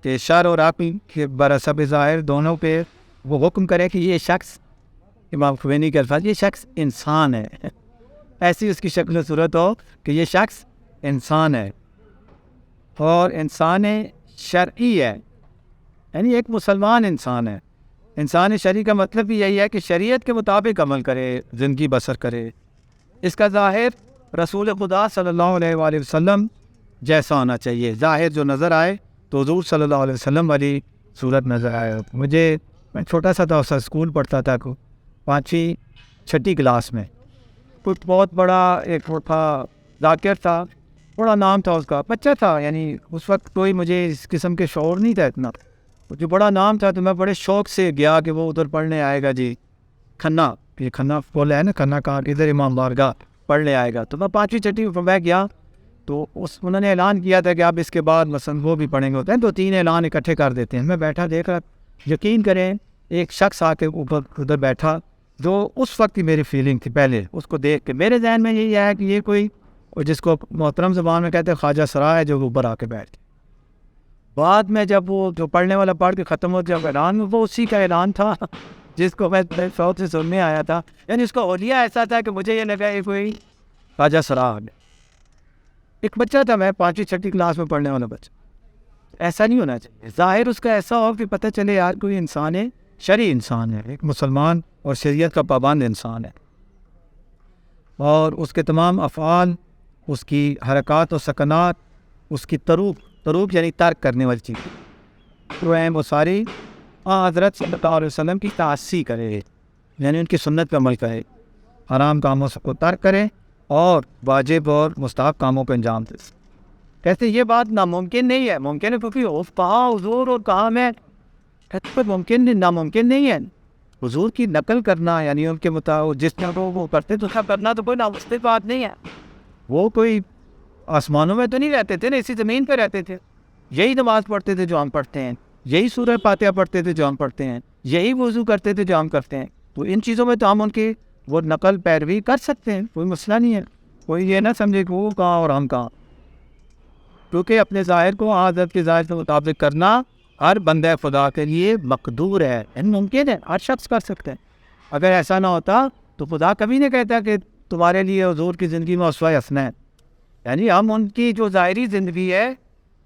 کہ شر اور عقل کے برحسب ظاہر دونوں پہ وہ حکم کرے کہ یہ شخص، امام خمینی کے الفاظ، یہ شخص انسان ہے، ایسی اس کی شکل و صورت ہو کہ یہ شخص انسان ہے، اور انسان شرعی ہے، یعنی ایک مسلمان انسان ہے۔ انسان شرعی کا مطلب بھی یہی ہے کہ شریعت کے مطابق عمل کرے، زندگی بسر کرے۔ اس کا ظاہر رسول خدا صلی اللہ علیہ وآلہ وسلم جیسا ہونا چاہیے، ظاہر جو نظر آئے تو حضور صلی اللہ علیہ وسلم والی صورت نظر آئے۔ میں چھوٹا سا تھا، اس اسکول پڑھتا تھا، 5ویں 6ٹھی کلاس میں، کچھ بہت بڑا ایک وہ تھا، ذاکر تھا، بڑا نام تھا اس کا، بچہ تھا، یعنی اس وقت کوئی مجھے اس قسم کے شعور نہیں تھا اتنا، جو بڑا نام تھا، تو میں بڑے شوق سے گیا کہ وہ ادھر پڑھنے آئے گا جی، کھنہ، یہ کھنہ بولا ہے نا، کھنہ کہاں، ادھر امام بارگاہ پڑھنے آئے گا۔ تو میں 5ویں 6ٹھی میں گیا، تو انہوں نے اعلان کیا تھا کہ آپ اس کے بعد مثلا وہ بھی پڑھیں گے، ہوتے ہیں 2-3 اعلان اکٹھے کر دیتے ہیں۔ میں بیٹھا دیکھ رہا، یقین کریں ایک شخص آ کے اوپر ادھر بیٹھا، جو اس وقت کی میری فیلنگ تھی، پہلے اس کو دیکھ کے میرے ذہن میں یہی آیا کہ یہ کوئی اور جس کو محترم زبان میں کہتے ہیں خواجہ سرا ہے جو اوپر آ کے بیٹھ گئے. بعد میں جب وہ جو پڑھنے والا پڑھ کے ختم ہو جب اعلان وہ اسی کا اعلان تھا جس کو میں سعود سے سننے آیا تھا. یعنی اس کا حلیہ ایسا تھا کہ مجھے یہ لگا یہ کوئی خواجہ سرا ہے. ایک بچہ تھا میں 5ویں 6ویں کلاس میں پڑھنے والا بچہ. ایسا نہیں ہونا چاہیے. ظاہر اس کا ایسا ہو کہ پتہ چلے یار کوئی انسان ہے, شرعی انسان ہے, ایک مسلمان اور شریعت کا پابند انسان ہے, اور اس کے تمام افعال, اس کی حرکات و سکنات, اس کی تروک یعنی ترک کرنے والی چیز تو ہیں وہ ساری حضرت صلی اللہ علیہ وسلم کی تعصی کرے, یعنی ان کی سنت پہ عمل کرے, حرام کاموں سے کو ترک کرے اور واجب اور مستحب کاموں کو انجام دے. کہتے یہ بات ناممکن نہیں ہے. ممکن ہے کیونکہ کہاں حضور اور کہاں میں, کہتے ممکن نہیں, ناممکن نہیں ہے. حضور کی نقل کرنا یعنی ان کے مطابق جس طرح وہ کرتے تو سب کرنا تو کوئی ناممکن بات نہیں ہے. وہ کوئی آسمانوں میں تو نہیں رہتے تھے نا, اسی زمین پہ رہتے تھے. یہی نماز پڑھتے تھے جو ہم پڑھتے ہیں, یہی سورہ فاتحہ پڑھتے تھے جو ہم پڑھتے ہیں, یہی وضو کرتے تھے جو ہم کرتے ہیں. تو ان چیزوں میں تو ہم ان کی وہ نقل پیروی کر سکتے ہیں, کوئی مسئلہ نہیں ہے. کوئی یہ نہ سمجھے کہ وہ کہاں اور ہم کہاں, کیونکہ اپنے ظاہر کو حضرت کے ظاہر کے مطابق کرنا ہر بندہ خدا کے لیے مقدور ہے, ممکن ہے, ہر شخص کر سکتا ہے. اگر ایسا نہ ہوتا تو خدا کبھی نہیں کہتا کہ تمہارے لیے حضور کی زندگی میں اسوہ حسنہ ہے. یعنی ہم ان کی جو ظاہری زندگی ہے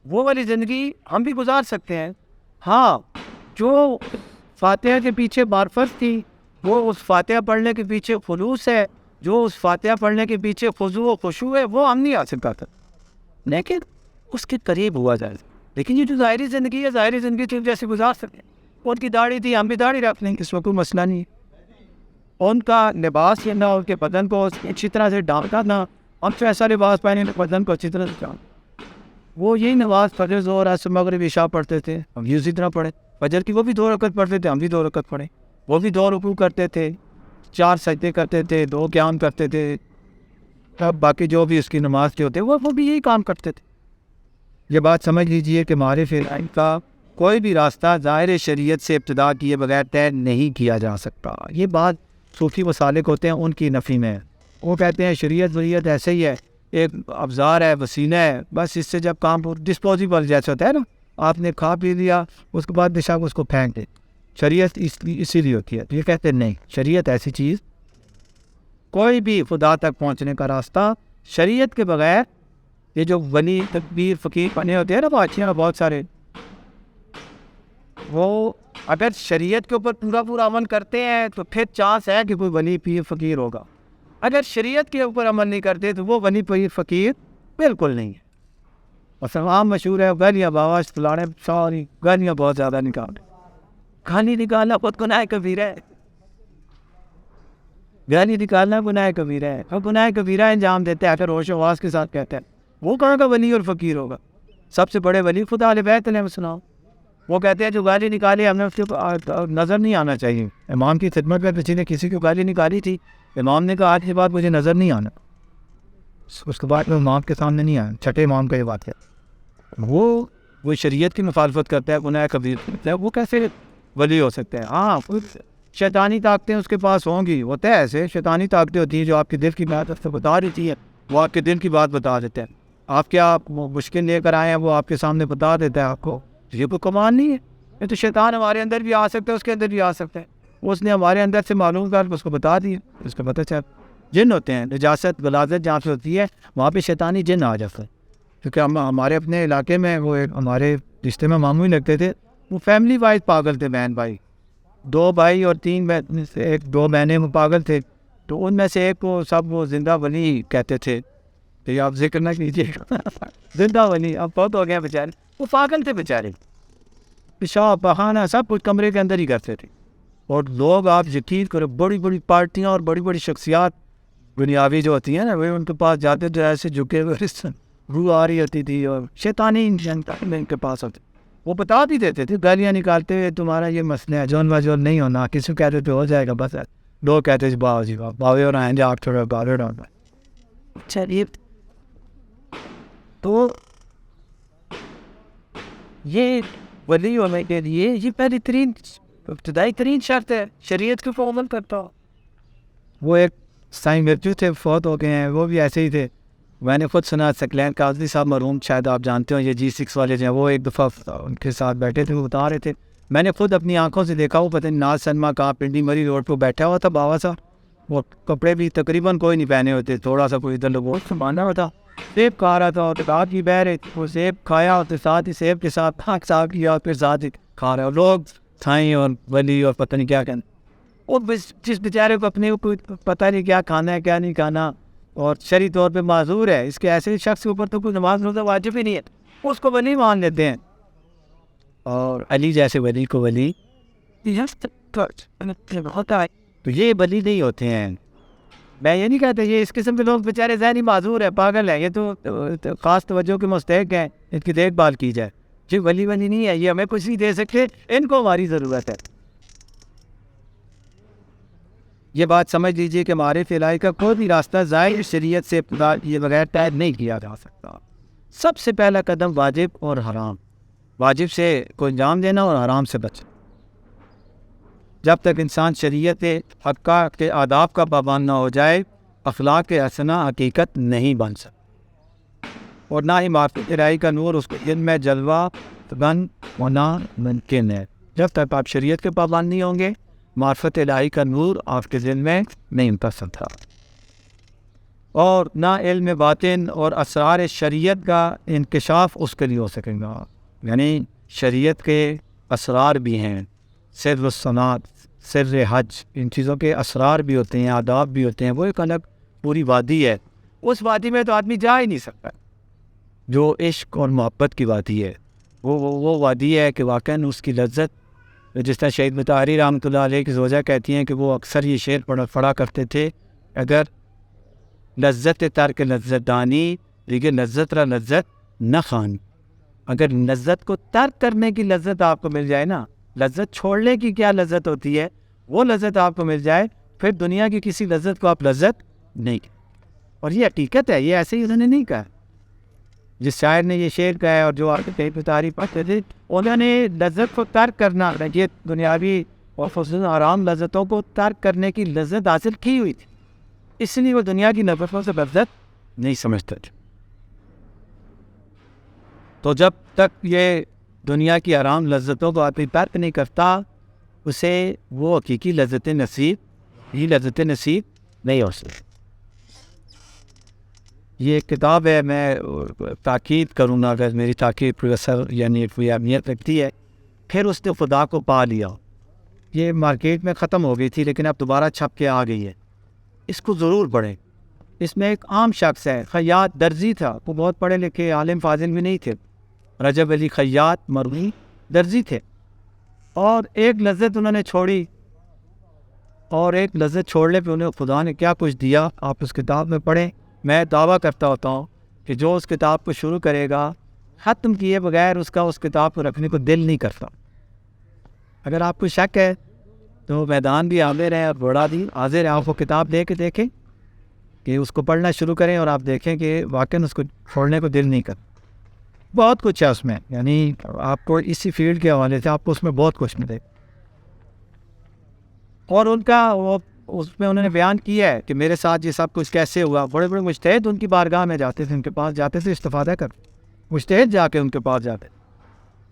وہ والی زندگی ہم بھی گزار سکتے ہیں. ہاں, جو فاتحہ کے پیچھے معرفت تھی وہ اس فاتحہ پڑھنے کے پیچھے خلوص ہے, جو اس فاتحہ پڑھنے کے پیچھے خضوع و خشوع ہے وہ ہم نہیں حاصل کرتے, لیکن اس کے قریب ہوا جائے. لیکن یہ جو ظاہری زندگی ہے, ظاہری زندگی تو جیسے گزار سکتے ہیں. ان کی داڑھی تھی, ہم بھی داڑھی رکھ لیں, اس میں کوئی مسئلہ نہیں ہے. ان کا لباس یہ نہ, ان کے بدن کو اچھی طرح سے ڈھانکا نہ, ہم تو ایسا لباس پہنے بدن کو اچھی طرح سے ڈھانک. وہ یہی نماز فجر ظہر عصر مغرب عشاء پڑھتے تھے, ہم بھی اسی طرح پڑھے. فجر کی وہ بھی 2 رکعت پڑھتے تھے, ہم بھی 2 رکعت پڑھے. وہ بھی 2 رکوع کرتے تھے, 4 سجدے کرتے تھے, 2 قیام کرتے تھے. تب باقی جو بھی اس کی نماز کے ہوتے وہ بھی یہی کام کرتے تھے. یہ بات سمجھ لیجئے کہ معرفت الہی کا کوئی بھی راستہ ظاہر شریعت سے ابتدا کیے بغیر طے نہیں کیا جا سکتا. یہ بات صوفی مسالک ہوتے ہیں ان کی نفی میں. وہ کہتے ہیں شریعت ایسے ہی ہے, ایک ابزار ہے, وسیلہ ہے, بس اس سے جب کام ڈسپوزیبل جیسے ہوتا ہے نا, آپ نے کھا پی لیا اس کے بعد بشا اس کو پھینک دے. شریعت اسی لیے ہوتی ہے. تو یہ کہتے ہیں نہیں, شریعت ایسی چیز, کوئی بھی خدا تک پہنچنے کا راستہ شریعت کے بغیر, یہ جو ولی تقدیر فقیر بنے ہوتے ہیں نا بادشاہ بہت سارے, وہ اگر شریعت کے اوپر پورا عمل کرتے ہیں تو پھر چانس ہے کہ کوئی ولی پیر فقیر ہوگا. اگر شریعت کے اوپر عمل نہیں کرتے تو وہ ولی پیر فقیر بالکل نہیں ہے. اور عام مشہور ہے گالیاں بابا فلانے, ساری گالیاں بہت زیادہ نکالتے. گالی نکالنا خود گناہ کبیرہ ہے, گالی نکالنا گناہ کبیرہ ہے, اور گناہ کبیرہ انجام دیتے ہیں اگر ہوش و حواس کے ساتھ کہتے ہیں. وہ کہاں کا ولی اور فقیر ہوگا؟ سب سے بڑے ولی خدا اہل بیت علیہ السلام. وہ کہتے ہیں جو گالی نکالی ہم نے اس کے نظر نہیں آنا چاہیے. امام کی خدمت میں کسی نے کسی کو گالی نکالی تھی, امام نے کہا آج کے بعد مجھے نظر نہیں آنا. اس کے بعد میں امام کے سامنے نہیں آیا. چھٹے امام کا یہ بات ہے. وہ شریعت کی مخالفت کرتا ہے, گناہ کبیر کرتا ہے, وہ کیسے ولی ہو سکتے ہیں؟ ہاں, شیطانی طاقتیں اس کے پاس ہوں گی. ہوتا ہے ایسے شیطانی طاقتیں ہوتی ہیں جو آپ کے دل کی بات سے بتا دیتی ہے, وہ آپ کے دل کی بات بتا دیتے ہیں. آپ کیا مشکل لے کر آئے ہیں وہ آپ کے سامنے بتا دیتا ہے آپ کو. یہ کوئی کمال نہیں ہے. یہ تو شیطان ہمارے اندر بھی آ سکتا ہے, اس کے اندر بھی آ سکتا ہے. اس نے ہمارے اندر سے معلوم کر اس کو بتا دیا, اس کو پتہ چل. جن ہوتے ہیں, نجاست غلاظت جہاں سے ہوتی ہے وہاں پہ شیطانی جن آ جاتا ہے. کیونکہ ہمارے اپنے علاقے میں وہ ہمارے رشتے میں ماموں ہی لگتے تھے, وہ فیملی وائز پاگل تھے. بہن بھائی, 2 بھائی اور 3 بہن, 2 بہنیں وہ پاگل تھے. تو ان میں سے ایک کو سب وہ زندہ ولی کہتے تھے. تو آپ ذکر نہ کیجیے, زندہ ولی اب بہت ہو گیا بیچارے. وہ پاگل تھے بیچارے, پیشاب پخانہ سب کچھ کمرے کے اندر ہی کرتے تھے. اور لوگ آپ یقین کرو بڑی بڑی پارٹیاں اور بڑی بڑی شخصیات دنیاوی جو ہوتی ہیں نا, وہ ان کے پاس جاتے تو ایسے جھکے ہوئے روح آ رہی ہوتی تھی اور شیطانی ان کے پاس ہوتے. وہ بتا بھی دیتے تھے, گالیاں نکالتے ہوئے تمہارا یہ مسئلہ ہے, جون واجون نہیں ہونا, کسی کو کہتے تو ہو جائے گا بس. لوگ کہتے تھے باو جی باوے اور آئیں جا آپ تھوڑا باوے ڈال. اچھا, تو یہ ولی ہونے کے لیے یہ پہلی ترین ابتدائی ترین شرط ہے شریعت کے اوپر عمل کرتا ہو. وہ ایک سائیں مرچو تھے, فوت ہو گئے ہیں, وہ بھی ایسے ہی تھے. میں نے خود سنا سکلین قاضی صاحب مرحوم، شاید آپ جانتے ہو، یہ G6 والے جو ہیں، وہ ایک دفعہ ان کے ساتھ بیٹھے تھے، وہ بتا رہے تھے، میں نے خود اپنی آنکھوں سے دیکھا، وہ پتہ نہیں ناز سنما کہاں پنڈی مری روڈ پہ بیٹھا ہوا تھا بابا صاحب، وہ کپڑے بھی تقریباً کوئی نہیں پہنے ہوتے، تھوڑا سا کوئی ادھر لوگ سمانا ہوا تھا، سیب کھا رہا تھا، اور رات کی بہ رہے وہ سیب کھایا، اور ساتھ ہی سیب کے ساتھ پھاک صاف کیا، اور پھر ساتھ ہی کھا رہے، اور لوگ تھائیں اور ولی اور پتہ نہیں کیا کہنا، وہ جس بیچارے کو اپنے کو پتہ نہیں کیا کھانا ہے کیا نہیں کھانا، اور شرعی طور پہ معذور ہے، اس کے ایسے شخص کے اوپر تو کوئی نماز روزہ واجب ہی نہیں ہے، اس کو ولی مان لیتے ہیں، اور علی جیسے ولی کو ولی تو یہ ولی نہیں ہوتے ہیں۔ میں یہ نہیں کہتا یہ اس قسم کے لوگ بیچارے ذہنی معذور ہیں، پاگل ہیں، یہ تو خاص توجہ کے مستحق ہیں، ان کی دیکھ بھال کی جائے، یہ ولی نہیں ہے، یہ ہمیں کچھ نہیں دے سکتے، ان کو ہماری ضرورت ہے۔ یہ بات سمجھ لیجئے کہ معارف الہی کا کوئی بھی راستہ ظاہر شریعت سے یہ بغیر طے نہیں کیا جا سکتا۔ سب سے پہلا قدم واجب اور حرام، واجب سے کو انجام دینا اور حرام سے بچنا۔ جب تک انسان شریعت حقہ کے آداب کا پابند نہ ہو جائے، اخلاق حسنہ حقیقت نہیں بن سکتا، اور نہ ہی معرفت الہی کا نور اس کے دل میں جلوہ بن ہونا ممکن ہے۔ جب تک آپ شریعت کے پابند نہیں ہوں گے، معرفت الہی کا نور آپ کے دل میں نہیں اتر سکتا، اور نہ علم باطن اور اسرار شریعت کا انکشاف اس کے لیے ہو سکے گا۔ یعنی شریعت کے اسرار بھی ہیں، سر الصلاۃ، سر حج، ان چیزوں کے اسرار بھی ہوتے ہیں، آداب بھی ہوتے ہیں، وہ ایک الگ پوری وادی ہے، اس وادی میں تو آدمی جا ہی نہیں سکتا، جو عشق اور محبت کی وادی ہے، وہ وادی ہے کہ واقعاً اس کی لذت، جس طرح شہید مطہری رحمۃ اللہ علیہ کی زوجہ کہتی ہیں کہ وہ اکثر یہ شعر پڑھا کرتے تھے، اگر لذت ترک لذت دانی دیگر لذت را لذت نہ خانی، اگر لذت کو ترک کرنے کی لذت آپ کو مل جائے نا، لذت چھوڑنے کی کیا لذت ہوتی ہے، وہ لذت آپ کو مل جائے، پھر دنیا کی کسی لذت کو آپ لذت نہیں، اور یہ حقیقت ہے، یہ ایسے ہی انہوں نے نہیں کہا، جس شاعر نے یہ شعر کہا ہے اور جو آپ کے پتاری پڑھتے تھے، انہوں نے لذت کو ترک کرنا، یہ دنیاوی اور خصوصاً آرام لذتوں کو ترک کرنے کی لذت حاصل کی ہوئی تھی، اس لیے وہ دنیا کی لذتوں سے لذت نہیں سمجھتے تھے۔ تو جب تک یہ دنیا کی آرام لذتوں کو آدمی ترک نہیں کرتا، اسے وہ حقیقی لذتیں نصیب نہیں ہو سکتی۔ یہ ایک کتاب ہے، میں تاکید کروں گا، اگر میری تاکید پروفیسر یعنی کوئی اہمیت رکھتی ہے، پھر اس نے خدا کو پا لیا، یہ مارکیٹ میں ختم ہو گئی تھی لیکن اب دوبارہ چھپ کے آ گئی ہے، اس کو ضرور پڑھیں۔ اس میں ایک عام شخص ہے، خیاط درزی تھا، وہ بہت پڑھے لکھے عالم فاضل بھی نہیں تھے، رجب علی خیاط مرغی درزی تھے، اور ایک لذت انہوں نے چھوڑی، اور ایک لذت چھوڑنے پہ انہیں خدا نے کیا کچھ دیا، آپ اس کتاب میں پڑھیں۔ میں دعویٰ کرتا ہوتا ہوں کہ جو اس کتاب کو شروع کرے گا، ختم کیے بغیر اس کا اس کتاب کو رکھنے کو دل نہیں کرتا۔ اگر آپ کو شک ہے تو میدان بھی حاضر ہے اور گھوڑا بھی حاضر ہے، آپ کو کتاب دے کے دیکھیں کہ اس کو پڑھنا شروع کریں، اور آپ دیکھیں کہ واقعاً اس کو چھوڑنے کو دل نہیں کرتا۔ بہت کچھ ہے اس میں، یعنی آپ کو اسی فیلڈ کے حوالے سے آپ کو اس میں بہت کچھ ملے، اور ان کا وہ اس میں انہوں نے بیان کیا ہے کہ میرے ساتھ یہ سب کچھ کیسے ہوا۔ بڑے بڑے مجتہد ان کی بارگاہ میں جاتے تھے، ان کے پاس جاتے تھے استفادہ کر، مجتہد جا کے ان کے پاس جاتے،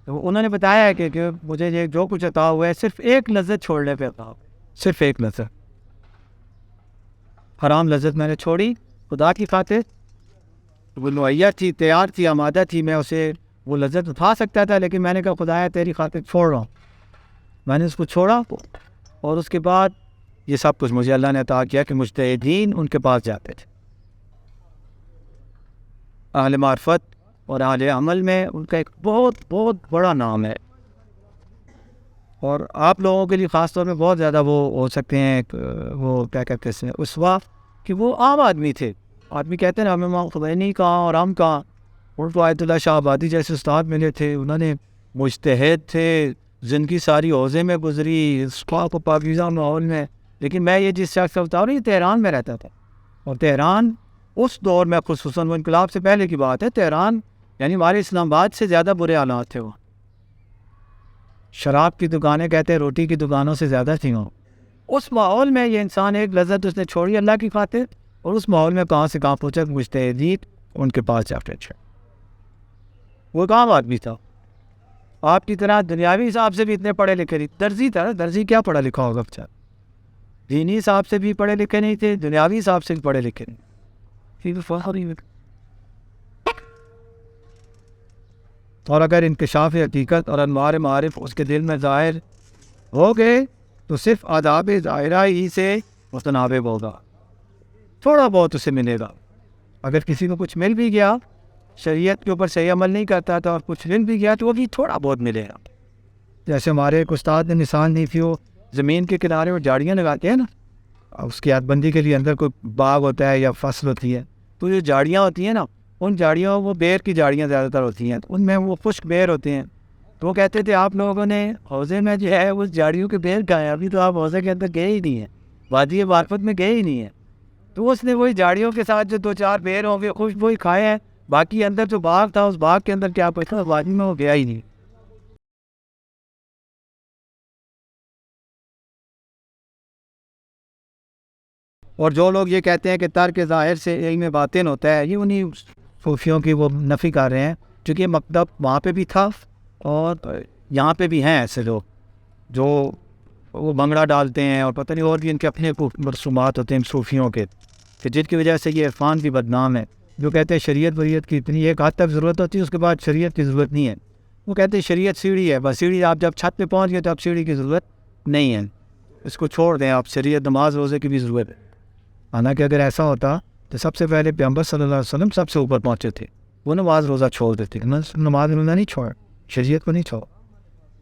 تو انہوں نے بتایا ہے کہ مجھے یہ جو کچھ عطا ہوا ہے صرف ایک لذت چھوڑنے پہ عطا ہوا، صرف ایک لذت، حرام لذت میں نے چھوڑی خدا کی خاطر، وہ مہیا تھی، تیار تھی، آمادہ تھی، میں اسے وہ لذت اٹھا سکتا تھا، لیکن میں نے کہا خدایا تیری خاطر چھوڑ رہا ہوں، میں نے اس کو چھوڑا، اور اس کے بعد یہ سب کچھ مجھے اللہ نے عطا کیا کہ مجتہدین ان کے پاس جاتے تھے۔ اہل معرفت اور اہل عمل میں ان کا ایک بہت بہت بڑا نام ہے، اور آپ لوگوں کے لیے خاص طور پہ بہت زیادہ وہ ہو سکتے ہیں، وہ کیا کہتے ہیں اسوا، کہ وہ عام آدمی تھے، آدمی کہتے ہیں نا ہمیں خمینی کہاں اور ہم کہاں، ان کو آیت اللہ شاہ آبادی جیسے استاد ملے تھے، انہوں نے مجتہد تھے، زندگی ساری حوضے میں گزری، پاک و پاکیزہ ماحول میں، لیکن میں یہ جس شخص کا بتا رہا ہوں یہ تہران میں رہتا تھا، اور تہران اس دور میں خصوصاً وہ انقلاب سے پہلے کی بات ہے، تہران یعنی ہمارے اسلام آباد سے زیادہ برے حالات تھے، وہ شراب کی دکانیں کہتے ہیں روٹی کی دکانوں سے زیادہ تھیں وہ، اس ماحول میں یہ انسان ایک لذت اس نے چھوڑی اللہ کی خاطر، اور اس ماحول میں کہاں سے کہاں پہنچا، مجتہدین ان کے پاس جاتے تھے. وہ کام آدمی تھا آپ کی طرح دنیاوی حساب سے بھی اتنے پڑھے لکھے نہیں. درزی تھا نا, درزی کیا پڑھا لکھا ہوگا بچہ, دینی حساب سے بھی پڑھے لکھے نہیں تھے, دنیاوی حساب سے بھی پڑھے لکھے نہیں. اور اگر انکشاف حقیقت اور انوار معارف اس کے دل میں ظاہر ہو گئے تو صرف آداب ظاہرہ ہی سے متناوب ہوگا, تھوڑا بہت اسے ملے گا. اگر کسی کو کچھ مل بھی گیا, شریعت کے اوپر صحیح عمل نہیں کرتا تھا اور کچھ مل بھی گیا تو وہ بھی تھوڑا بہت ملے گا. جیسے ہمارے ایک استاد نے مثال دی تھی, وہ زمین کے کنارے میں جھاڑیاں لگاتے ہیں نا, اس کی حدبندی کے لیے اندر کوئی باغ ہوتا ہے یا فصل ہوتی ہے, تو جو جھاڑیاں ہوتی ہیں نا, ان جھاڑیوں وہ بیر کی جھاڑیاں زیادہ تر ہوتی ہیں, ان میں وہ خشک بیر ہوتے ہیں. تو وہ کہتے تھے آپ لوگوں نے حوضے میں جو ہے اس جھاڑیوں کے بیر کھائے, ابھی تو آپ حوضے کے اندر گئے ہی نہیں ہیں, وادی معرفت میں گئے ہی نہیں ہیں. تو اس نے وہی جھاڑیوں کے ساتھ جو 2-4 بیر ہوں گے خوش وہی کھائے ہیں, باقی اندر جو باغ تھا اس باغ کے اندر کیا پتا وادی میں وہ گیا ہی نہیں. اور جو لوگ یہ کہتے ہیں کہ ترک ظاہر سے علم باطن ہوتا ہے, یہ انہی صوفیوں کی وہ نفی کر رہے ہیں, چونکہ یہ مکتب وہاں پہ بھی تھا اور یہاں پہ بھی ہیں ایسے لوگ جو وہ بنگڑا ڈالتے ہیں اور پتہ نہیں اور بھی ان کے اپنے مرسومات ہوتے ہیں صوفیوں کے, کہ جن کی وجہ سے یہ عرفان بھی بدنام ہے. جو کہتے ہیں شریعت وریعت کی اتنی ایک حد تک ضرورت ہوتی ہے, اس کے بعد شریعت کی ضرورت نہیں ہے. وہ کہتے ہیں شریعت سیڑھی ہے, بس سیڑھی آپ جب چھت پہ پہنچ گئے تو اب سیڑھی کی ضرورت نہیں ہے, اس کو چھوڑ دیں آپ, شریعت نماز روزے کی بھی ضرورت ہے. حالانکہ اگر ایسا ہوتا تو سب سے پہلے پیغمبر صلی اللہ علیہ وسلم سب سے اوپر پہنچے تھے, وہ نماز روزہ چھوڑ دیتے, نماز روزہ نہیں چھوڑ, شریعت کو نہیں چھوڑ.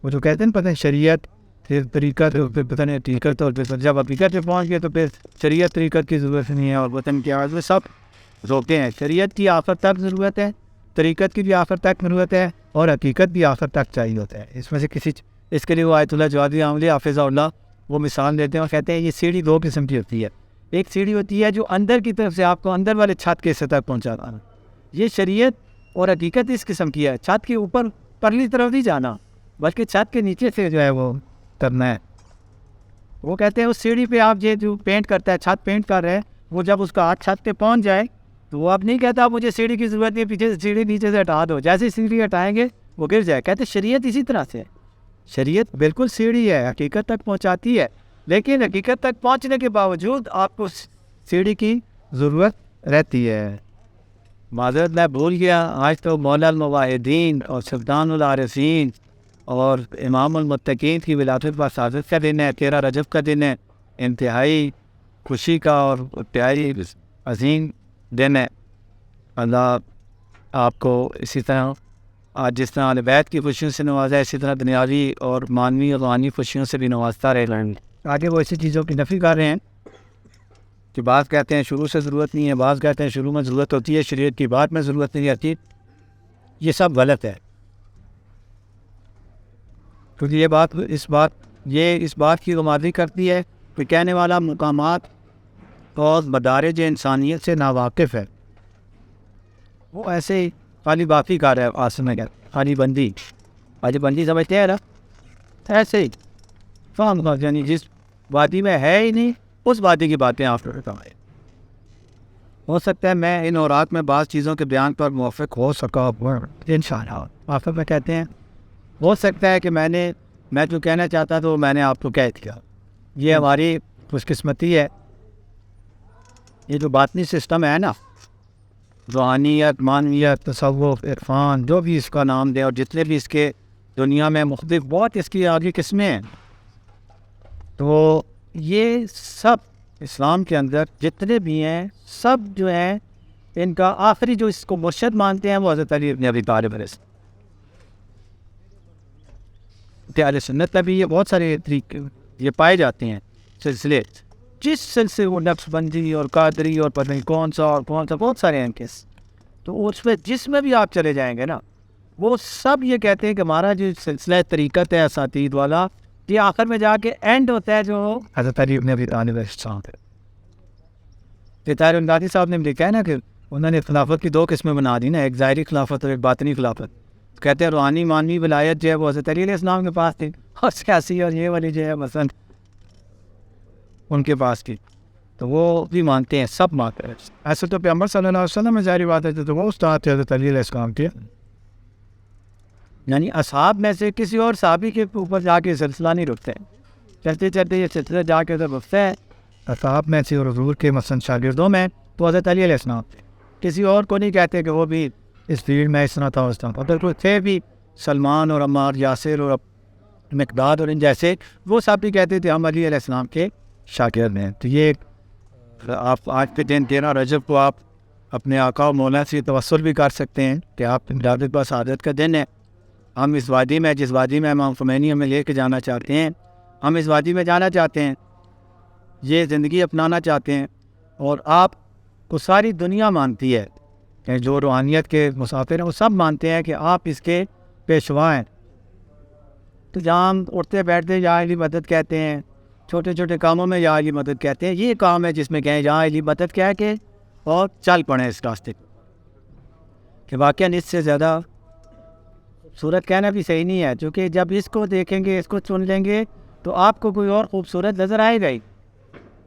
وہ جو کہتے ہیں پتہ ہے شریعت پھر طریقت, پھر پتہ نہیں حقیقت, اور پھر جب حقیقت پہ پہنچ گئے تو پھر شریعت طریقت کی ضرورت نہیں ہے, اور وطن کی آواز میں سب روکے ہیں. شریعت کی آخر تک ضرورت ہے, طریقت کی بھی آخر تک ضرورت ہے, اور حقیقت بھی آخر تک چاہیے ہوتا ہے. اس میں سے کسی اس کے لیے وہ آیت اللہ جوادی عاملی حافظ اللہ وہ مثال دیتے ہیں اور کہتے ہیں یہ سیڑھی 2 قسم کی ہوتی ہے. ایک سیڑھی ہوتی ہے جو اندر کی طرف سے آپ کو اندر والے چھت کے حصے تک پہنچاتا ہے, یہ شریعت اور حقیقت اس قسم کی ہے. چھت کے اوپر پرلی طرف نہیں جانا, بلکہ چھت کے نیچے سے جو ہے وہ کرنا ہے. وہ کہتے ہیں اس سیڑھی پہ آپ جو پینٹ کرتا ہے, چھت پینٹ کر رہے ہیں, وہ جب اس کا ہاتھ چھت پہ پہنچ جائے تو وہ اب نہیں کہتا مجھے سیڑھی کی ضرورت نہیں, پیچھے سے سیڑھی نیچے سے ہٹا دو, جیسے سیڑھی ہٹائیں گے وہ گر جائے. کہتے ہیں شریعت اسی طرح سے, شریعت بالکل سیڑھی ہے, حقیقت تک پہنچاتی ہے, لیکن حقیقت تک پہنچنے کے باوجود آپ کو سیڑھی کی ضرورت رہتی ہے. معذرت میں بھول گیا, آج تو مولا المواحدین اور سلطان العارفین اور امام المتقین کی ولادت پر سعادت کا دن ہے, 13 رجب کا دن ہے, انتہائی خوشی کا اور انتہائی عظیم دن ہے. اللہ آپ کو اسی طرح آج جس طرح اہل بیت کی خوشیوں سے نوازا ہے, اسی طرح دنیاوی اور معنوی اور روحانی خوشیوں سے بھی نوازتا رہے. آگے وہ ایسی چیزوں کی نفی کر رہے ہیں کہ بعض کہتے ہیں شروع سے ضرورت نہیں ہے, بعض کہتے ہیں شروع میں ضرورت ہوتی ہے, شریعت کی بات میں ضرورت نہیں آتی. یہ سب غلط ہے, کیونکہ یہ اس بات کی غمازی کرتی ہے کہ کہنے والا مقامات اور مدارج انسانیت سے ناواقف ہے. وہ ایسے ہی خالی بافی کر رہا ہے, آسم میں خالی بندی سمجھتے ہیں نا, ایسے ہی فہم کر, یعنی جس وادی میں ہے ہی نہیں اس وادی کی باتیں آپ کو بتائیں. ہو سکتا ہے میں ان اوقات میں بعض چیزوں کے بیان پر موافق ہو سکا انشاءاللہ. آخر میں کہتے ہیں ہو سکتا ہے کہ میں جو کہنا چاہتا تھا وہ میں نے آپ کو کہہ دیا. یہ ہماری خوش قسمتی ہے. یہ جو باطنی سسٹم ہے نا, روحانیت, معنویت, تصوف, عرفان, جو بھی اس کا نام دیں, اور جتنے بھی اس کے دنیا میں مختلف بہت اس کی آگے قسمیں ہیں, تو یہ سب اسلام کے اندر جتنے بھی ہیں سب جو ہیں ان کا آخری جو اس کو مرشد مانتے ہیں وہ حضرت علی ابن ابی طالب علیہ السلام. اہل سنت میں بھی یہ بہت سارے طریقے یہ پائے جاتے ہیں سلسلے, جس سلسلے وہ نقش بندی اور قادری اور پتہ نہیں کون سا بہت سارے ہیں کیس. تو اس میں جس میں بھی آپ چلے جائیں گے نا, وہ سب یہ کہتے ہیں کہ ہمارا جو سلسلہ طریقت ہے اساتید والا, یہ آخر میں جا کے اینڈ ہوتا ہے جو حضرت علی ابن ابی طالب علیہ السلام ہے. طاہر امدادی صاحب نے لکھا ہے نا کہ انہوں نے خلافت کی 2 قسمیں بنا دی نا, ایک ظاہری خلافت اور ایک باطنی خلافت. کہتے ہیں روحانی معنوی ولایت جو ہے وہ حضرت علی علیہ السلام کے پاس تھی, اور سیاسی اور یہ والی جو ہے مثلا ان کے پاس تھی. تو وہ بھی مانتے ہیں، سب مانتے ہیں. ایسے تو پیغمبر صلی اللہ علیہ وسلم میں ظاہری بات ہے تو وہ استاد تھے حضرت علی علیہ السلام کے، یعنی اصحاب میں سے کسی اور صحابی کے اوپر جا کے سلسلہ نہیں رکتے ہیں. چلتے چلتے یہ سلسلہ جا کے ادھر رکتے ہیں اصحاب میں سے اور حضور کے مثلاً شاگردوں میں تو حضرت علی علیہ السلام تھے. کسی اور کو نہیں کہتے کہ وہ بھی اس فیلڈ میں اس طرح تھا اس طرح. اگر کوئی تھے بھی سلمان اور عمار، یاسر اور مقداد اور ان جیسے، وہ سب بھی کہتے تھے ہم علی علیہ السلام کے شاگرد ہیں. تو یہ آپ آج کے دن 13 رجب کو آپ اپنے آقا و مولا سے توسل بھی کر سکتے ہیں کہ آپ ولادت با سعادت کا دن ہے. ہم اس وادی میں، جس وادی میں امام خمینی ہمیں لے کے جانا چاہتے ہیں، ہم اس وادی میں جانا چاہتے ہیں، یہ زندگی اپنانا چاہتے ہیں. اور آپ کو ساری دنیا مانتی ہے کہ جو روحانیت کے مسافر ہیں وہ سب مانتے ہیں کہ آپ اس کے پیشوا ہیں. تو جہاں ہم اٹھتے بیٹھتے یا علی مدد کہتے ہیں، چھوٹے چھوٹے کاموں میں یا علی مدد کہتے ہیں، یہ کام ہے جس میں کہیں جہاں علی مدد کہہ کے اور چل پڑیں اس راستے پہ. کہ واقعاً اس سے زیادہ خوبصورت کہنا بھی صحیح نہیں ہے، چونکہ جب اس کو دیکھیں گے، اس کو سن لیں گے تو آپ کو کوئی اور خوبصورت نظر آئے گا ہی.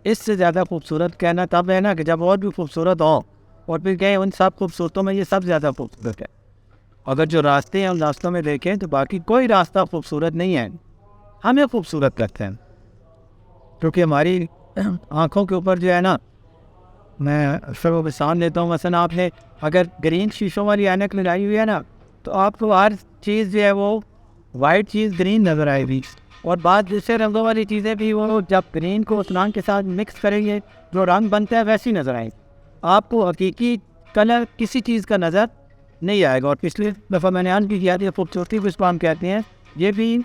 اس سے زیادہ خوبصورت کہنا تب ہے نا کہ جب اور بھی خوبصورت ہوں اور پھر کہیں ان سب خوبصورتوں میں یہ سب زیادہ خوبصورت ہے. اگر جو راستے ہیں ان راستوں میں دیکھیں تو باقی کوئی راستہ خوبصورت نہیں ہے. ہمیں خوبصورت کرتے ہیں کیونکہ ہماری آنکھوں کے اوپر جو ہے نا، میں اکثر وہ مثال لیتا ہوں، مثلا آپ نے اگر گرین شیشوں والی اینک لگائی ہوئی ہے نا تو آپ کو ہر چیز جو ہے وہ وائٹ چیز گرین نظر آئے گی، اور بعض دوسرے رنگوں والی چیزیں بھی وہ جب گرین کو اس رنگ کے ساتھ مکس کریں گے جو رنگ بنتا ہے ویسی نظر آئے گی. آپ کو حقیقی کلر کسی چیز کا نظر نہیں آئے گا. اور پچھلی دفعہ میں نے عرض بھی کیا تھا خوبصورتی کو اس کو ہم کہتے ہیں، یہ بھی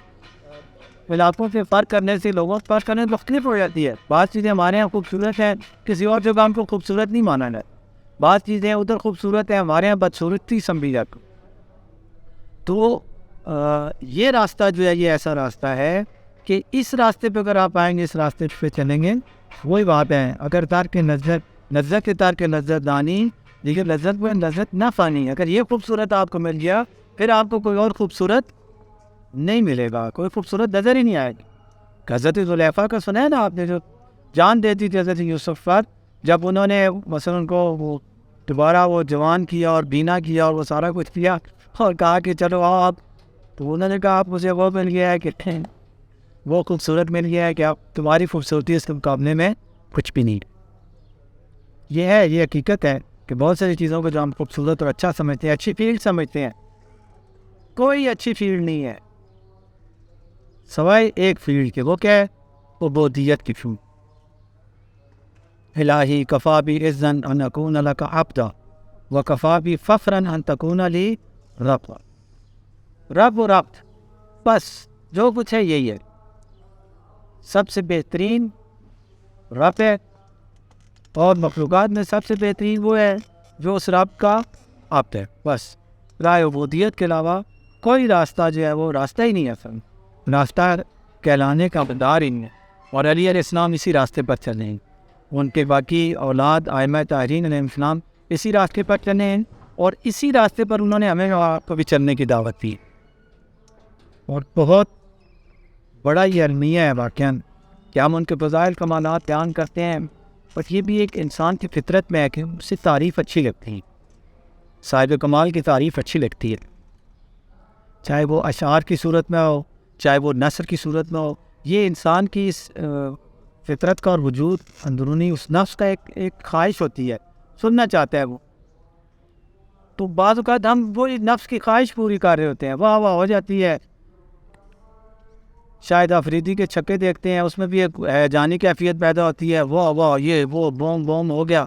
علاقوں سے فرق کرنے سے لوگوں سے فرق کرنے سے مختلف ہو جاتی ہے. بعض چیزیں ہمارے یہاں خوبصورت ہیں، کسی اور جگہ ہم کو خوبصورت نہیں مانا جاتا. بعض چیزیں ادھر خوبصورت ہیں، ہمارے یہاں بدصورتی سمجھی جاتی. تو یہ راستہ جو ہے یہ ایسا راستہ ہے کہ اس راستے پہ اگر آپ آئیں گے، اس راستے پہ چلیں گے، وہی بات ہے. اگر ترک نظر لذت کے ترک لذت دانی، دیکھیے لذت وہ لذت نہ فانی. اگر یہ خوبصورت آپ کو مل گیا پھر آپ کو کوئی اور خوبصورت نہیں ملے گا، کوئی خوبصورت نظر ہی نہیں آئے گی. حضرت زلیخا کا سنا ہے نا آپ نے، جو جان دیتی تھی حضرت یوسف پر، جب انہوں نے مثلا ان کو وہ دوبارہ وہ جوان کیا اور بینا کیا اور وہ سارا کچھ کیا اور کہا کہ چلو آپ، تو انہوں نے کہا آپ مجھے وہ مل گیا ہے کہ وہ خوبصورت مل گیا ہے کہ آپ تمہاری خوبصورتی اس کے مقابلے میں کچھ بھی نہیں. یہ ہے، یہ حقیقت ہے کہ بہت ساری چیزوں کو جو ہم خوبصورت اور اچھا سمجھتے ہیں، اچھی فیلڈ سمجھتے ہیں، کوئی اچھی فیلڈ نہیں ہے سوائے ایک فیلڈ کے. وہ کیا ہے؟ عبودیت کی فیلڈ. الہی کفا بی اذن ان اکون لک عبدا و کفا بی فخرا ان تکون لی رب. رب و رب، بس جو کچھ ہے یہی ہے. سب سے بہترین رب ہے اور مخلوقات میں سب سے بہترین وہ ہے جو اس رب کا عبد ہے. بس رائے عبودیت کے علاوہ کوئی راستہ جو ہے وہ راستہ ہی نہیں ہے. اصل راستہ کہلانے کا مقدار ہی نہیں ہے. اور علی علیہ السلام اسی راستے پر چلے ہیں، ان کے باقی اولاد ائمہ طاہرین علیہ السلام اسی راستے پر چلے ہیں، اور اسی راستے پر انہوں نے ہمیں آپ کو بھی چلنے کی دعوت دی. اور بہت بڑا یہ المیہ ہے واقعاً کہ ہم ان کے فضائل کمالات بیان کرتے ہیں، بس یہ بھی ایک انسان کی فطرت میں ہے کہ اس سے تعریف اچھی لگتی ہے. صاحب کمال کی تعریف اچھی لگتی ہے، چاہے وہ اشعار کی صورت میں ہو، چاہے وہ نثر کی صورت میں ہو. یہ انسان کی اس فطرت کا اور وجود اندرونی اس نفس کا ایک خواہش ہوتی ہے، سننا چاہتا ہے وہ. تو بعض اوقات ہم وہی نفس کی خواہش پوری کر رہے ہوتے ہیں، واہ واہ ہو جاتی ہے. شاید آفریدی کے چھکے دیکھتے ہیں، اس میں بھی ایک جانی کیفیت پیدا ہوتی ہے، واہ واہ یہ وہ بوم بوم ہو گیا،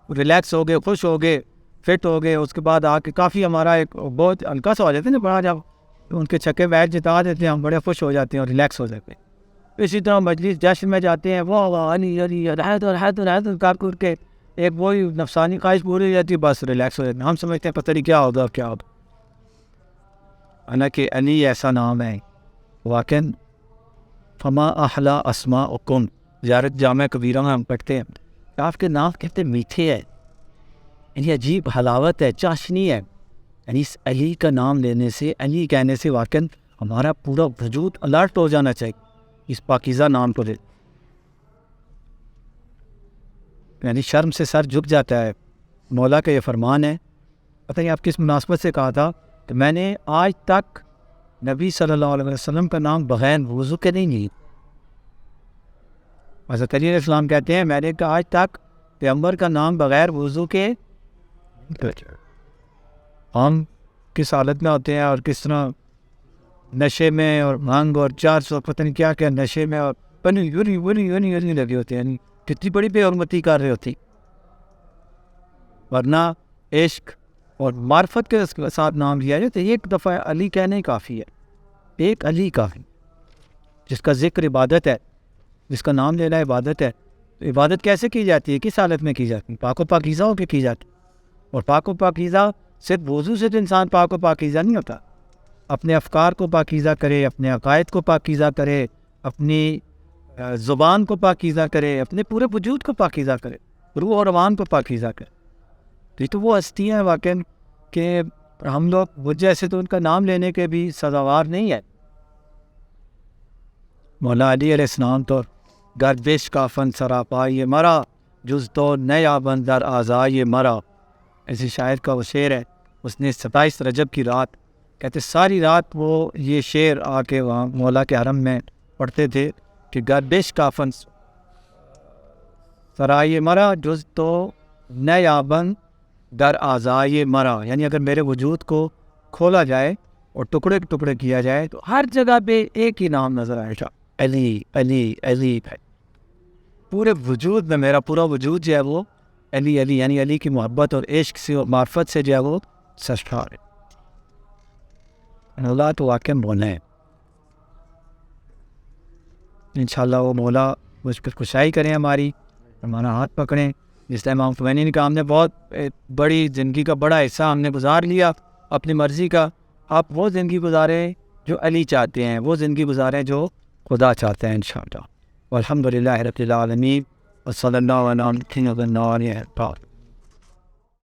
ریلیکس ہو گئے، خوش ہو گئے، فٹ ہو گئے. اس کے بعد آ کے کافی ہمارا ایک بہت ہلکا سا ہو جاتے ہیں نا، بڑا جب ان کے چھکے بیٹ جتا دیتے ہیں ہم بڑے خوش ہو جاتے ہیں اور ریلیکس ہو جاتے ہیں. اسی طرح مجلس جشن میں جاتے ہیں، واہ واہ علی علی رحت کر کر کے ایک وہی نفسانی خواہش پوری ہو جاتی ہے، بس ریلیکس ہو جاتے ہیں. ہم سمجھتے ہیں پتہ نہیں کیا ہوگا کیا ہوگا. حالانکہ علی ایسا نام ہے واقعاً. فما احلا اسماءکم، زیارت جامع کبیرہ میں ہم پڑھتے ہیں آپ کے نام کتنے میٹھے ہیں، یعنی عجیب حلاوت ہے، چاشنی ہے. یعنی اس علی کا نام لینے سے، علی کہنے سے واقعاً ہمارا پورا وجود الرٹ ہو جانا چاہیے اس پاکیزہ نام کو لے. یعنی شرم سے سر جھک جاتا ہے. مولا کا یہ فرمان ہے. پتہ نہیں آپ کس مناسبت سے کہا تھا کہ میں نے آج تک نبی صلی اللہ علیہ وسلم کا نام بغیر وضو کے نہیں لی. حضرت علی علیہ السلام کہتے ہیں میں نے کہا آج تک پیغمبر کا نام بغیر وضو کے. ہم کس حالت میں ہوتے ہیں اور کس طرح نشے میں اور بھنگ اور 400 پتہ نہیں کیا کیا نشے میں اور یونی لگے ہوتے ہیں. کتنی بڑی بے حرمتی کر رہے ہوتی. ورنہ عشق اور معرفت کے ساتھ نام لیا جائے تو ایک دفعہ علی کہنے کافی ہے. ایک علی کافی. جس کا ذکر عبادت ہے, جس کا نام لینا عبادت ہے. تو عبادت کیسے کی جاتی ہے, کس حالت میں کی جاتی ہے؟ پاک و پاکیزہ ہو کے کی جاتی ہے. اور پاک و پاکیزہ صرف وضو سے تو انسان پاک و پاکیزہ نہیں ہوتا. اپنے افکار کو پاکیزہ کرے, اپنے عقائد کو پاکیزہ کرے, اپنی زبان کو پاکیزہ کرے, اپنے پورے وجود کو پاکیزہ کرے, روح اور روان کو پاکیزہ کرے. تو وہ ہستیاں ہیں واقعاً کہ ہم لوگ وہ جیسے تو ان کا نام لینے کے بھی سزاوار نہیں ہے. مولا علی علیہ السلام تو گردش کا فن سراپا یہ مرا, جز تو نیا بندر آزائے مرا. ایسے شاعر کا وہ شعر ہے. اس نے 27 رجب کی رات کہتے ساری رات وہ یہ شعر آ کے وہاں مولا کے حرم میں پڑھتے تھے کہ گردش کا فن سرائے مرا, جز تو نیا بند در آزائے مرا. یعنی اگر میرے وجود کو کھولا جائے اور ٹکڑے ٹکڑے کیا جائے تو ہر جگہ پہ ایک ہی نام نظر آئے گا, علی علی علی. پورے وجود میں میرا پورا وجود جو ہے وہ علی علی, یعنی علی کی محبت اور عشق سے اور معرفت سے جو ہے وہ سرشار ہے. اللہ تو واقعہ مولا ہے. انشاءاللہ وہ مولا مجھ پر کشائی کریں, ہمارا ہاتھ پکڑیں. جس طرح امام خمینی نے کہا ہم نے بہت بڑی زندگی کا بڑا حصہ ہم نے گزار لیا اپنی مرضی کا. آپ وہ زندگی گزاریں جو علی چاہتے ہیں, وہ زندگی گزاریں جو خدا چاہتے ہیں انشاءاللہ. والحمدللہ رب العالمین وصلی اللہ علیہ وسلم.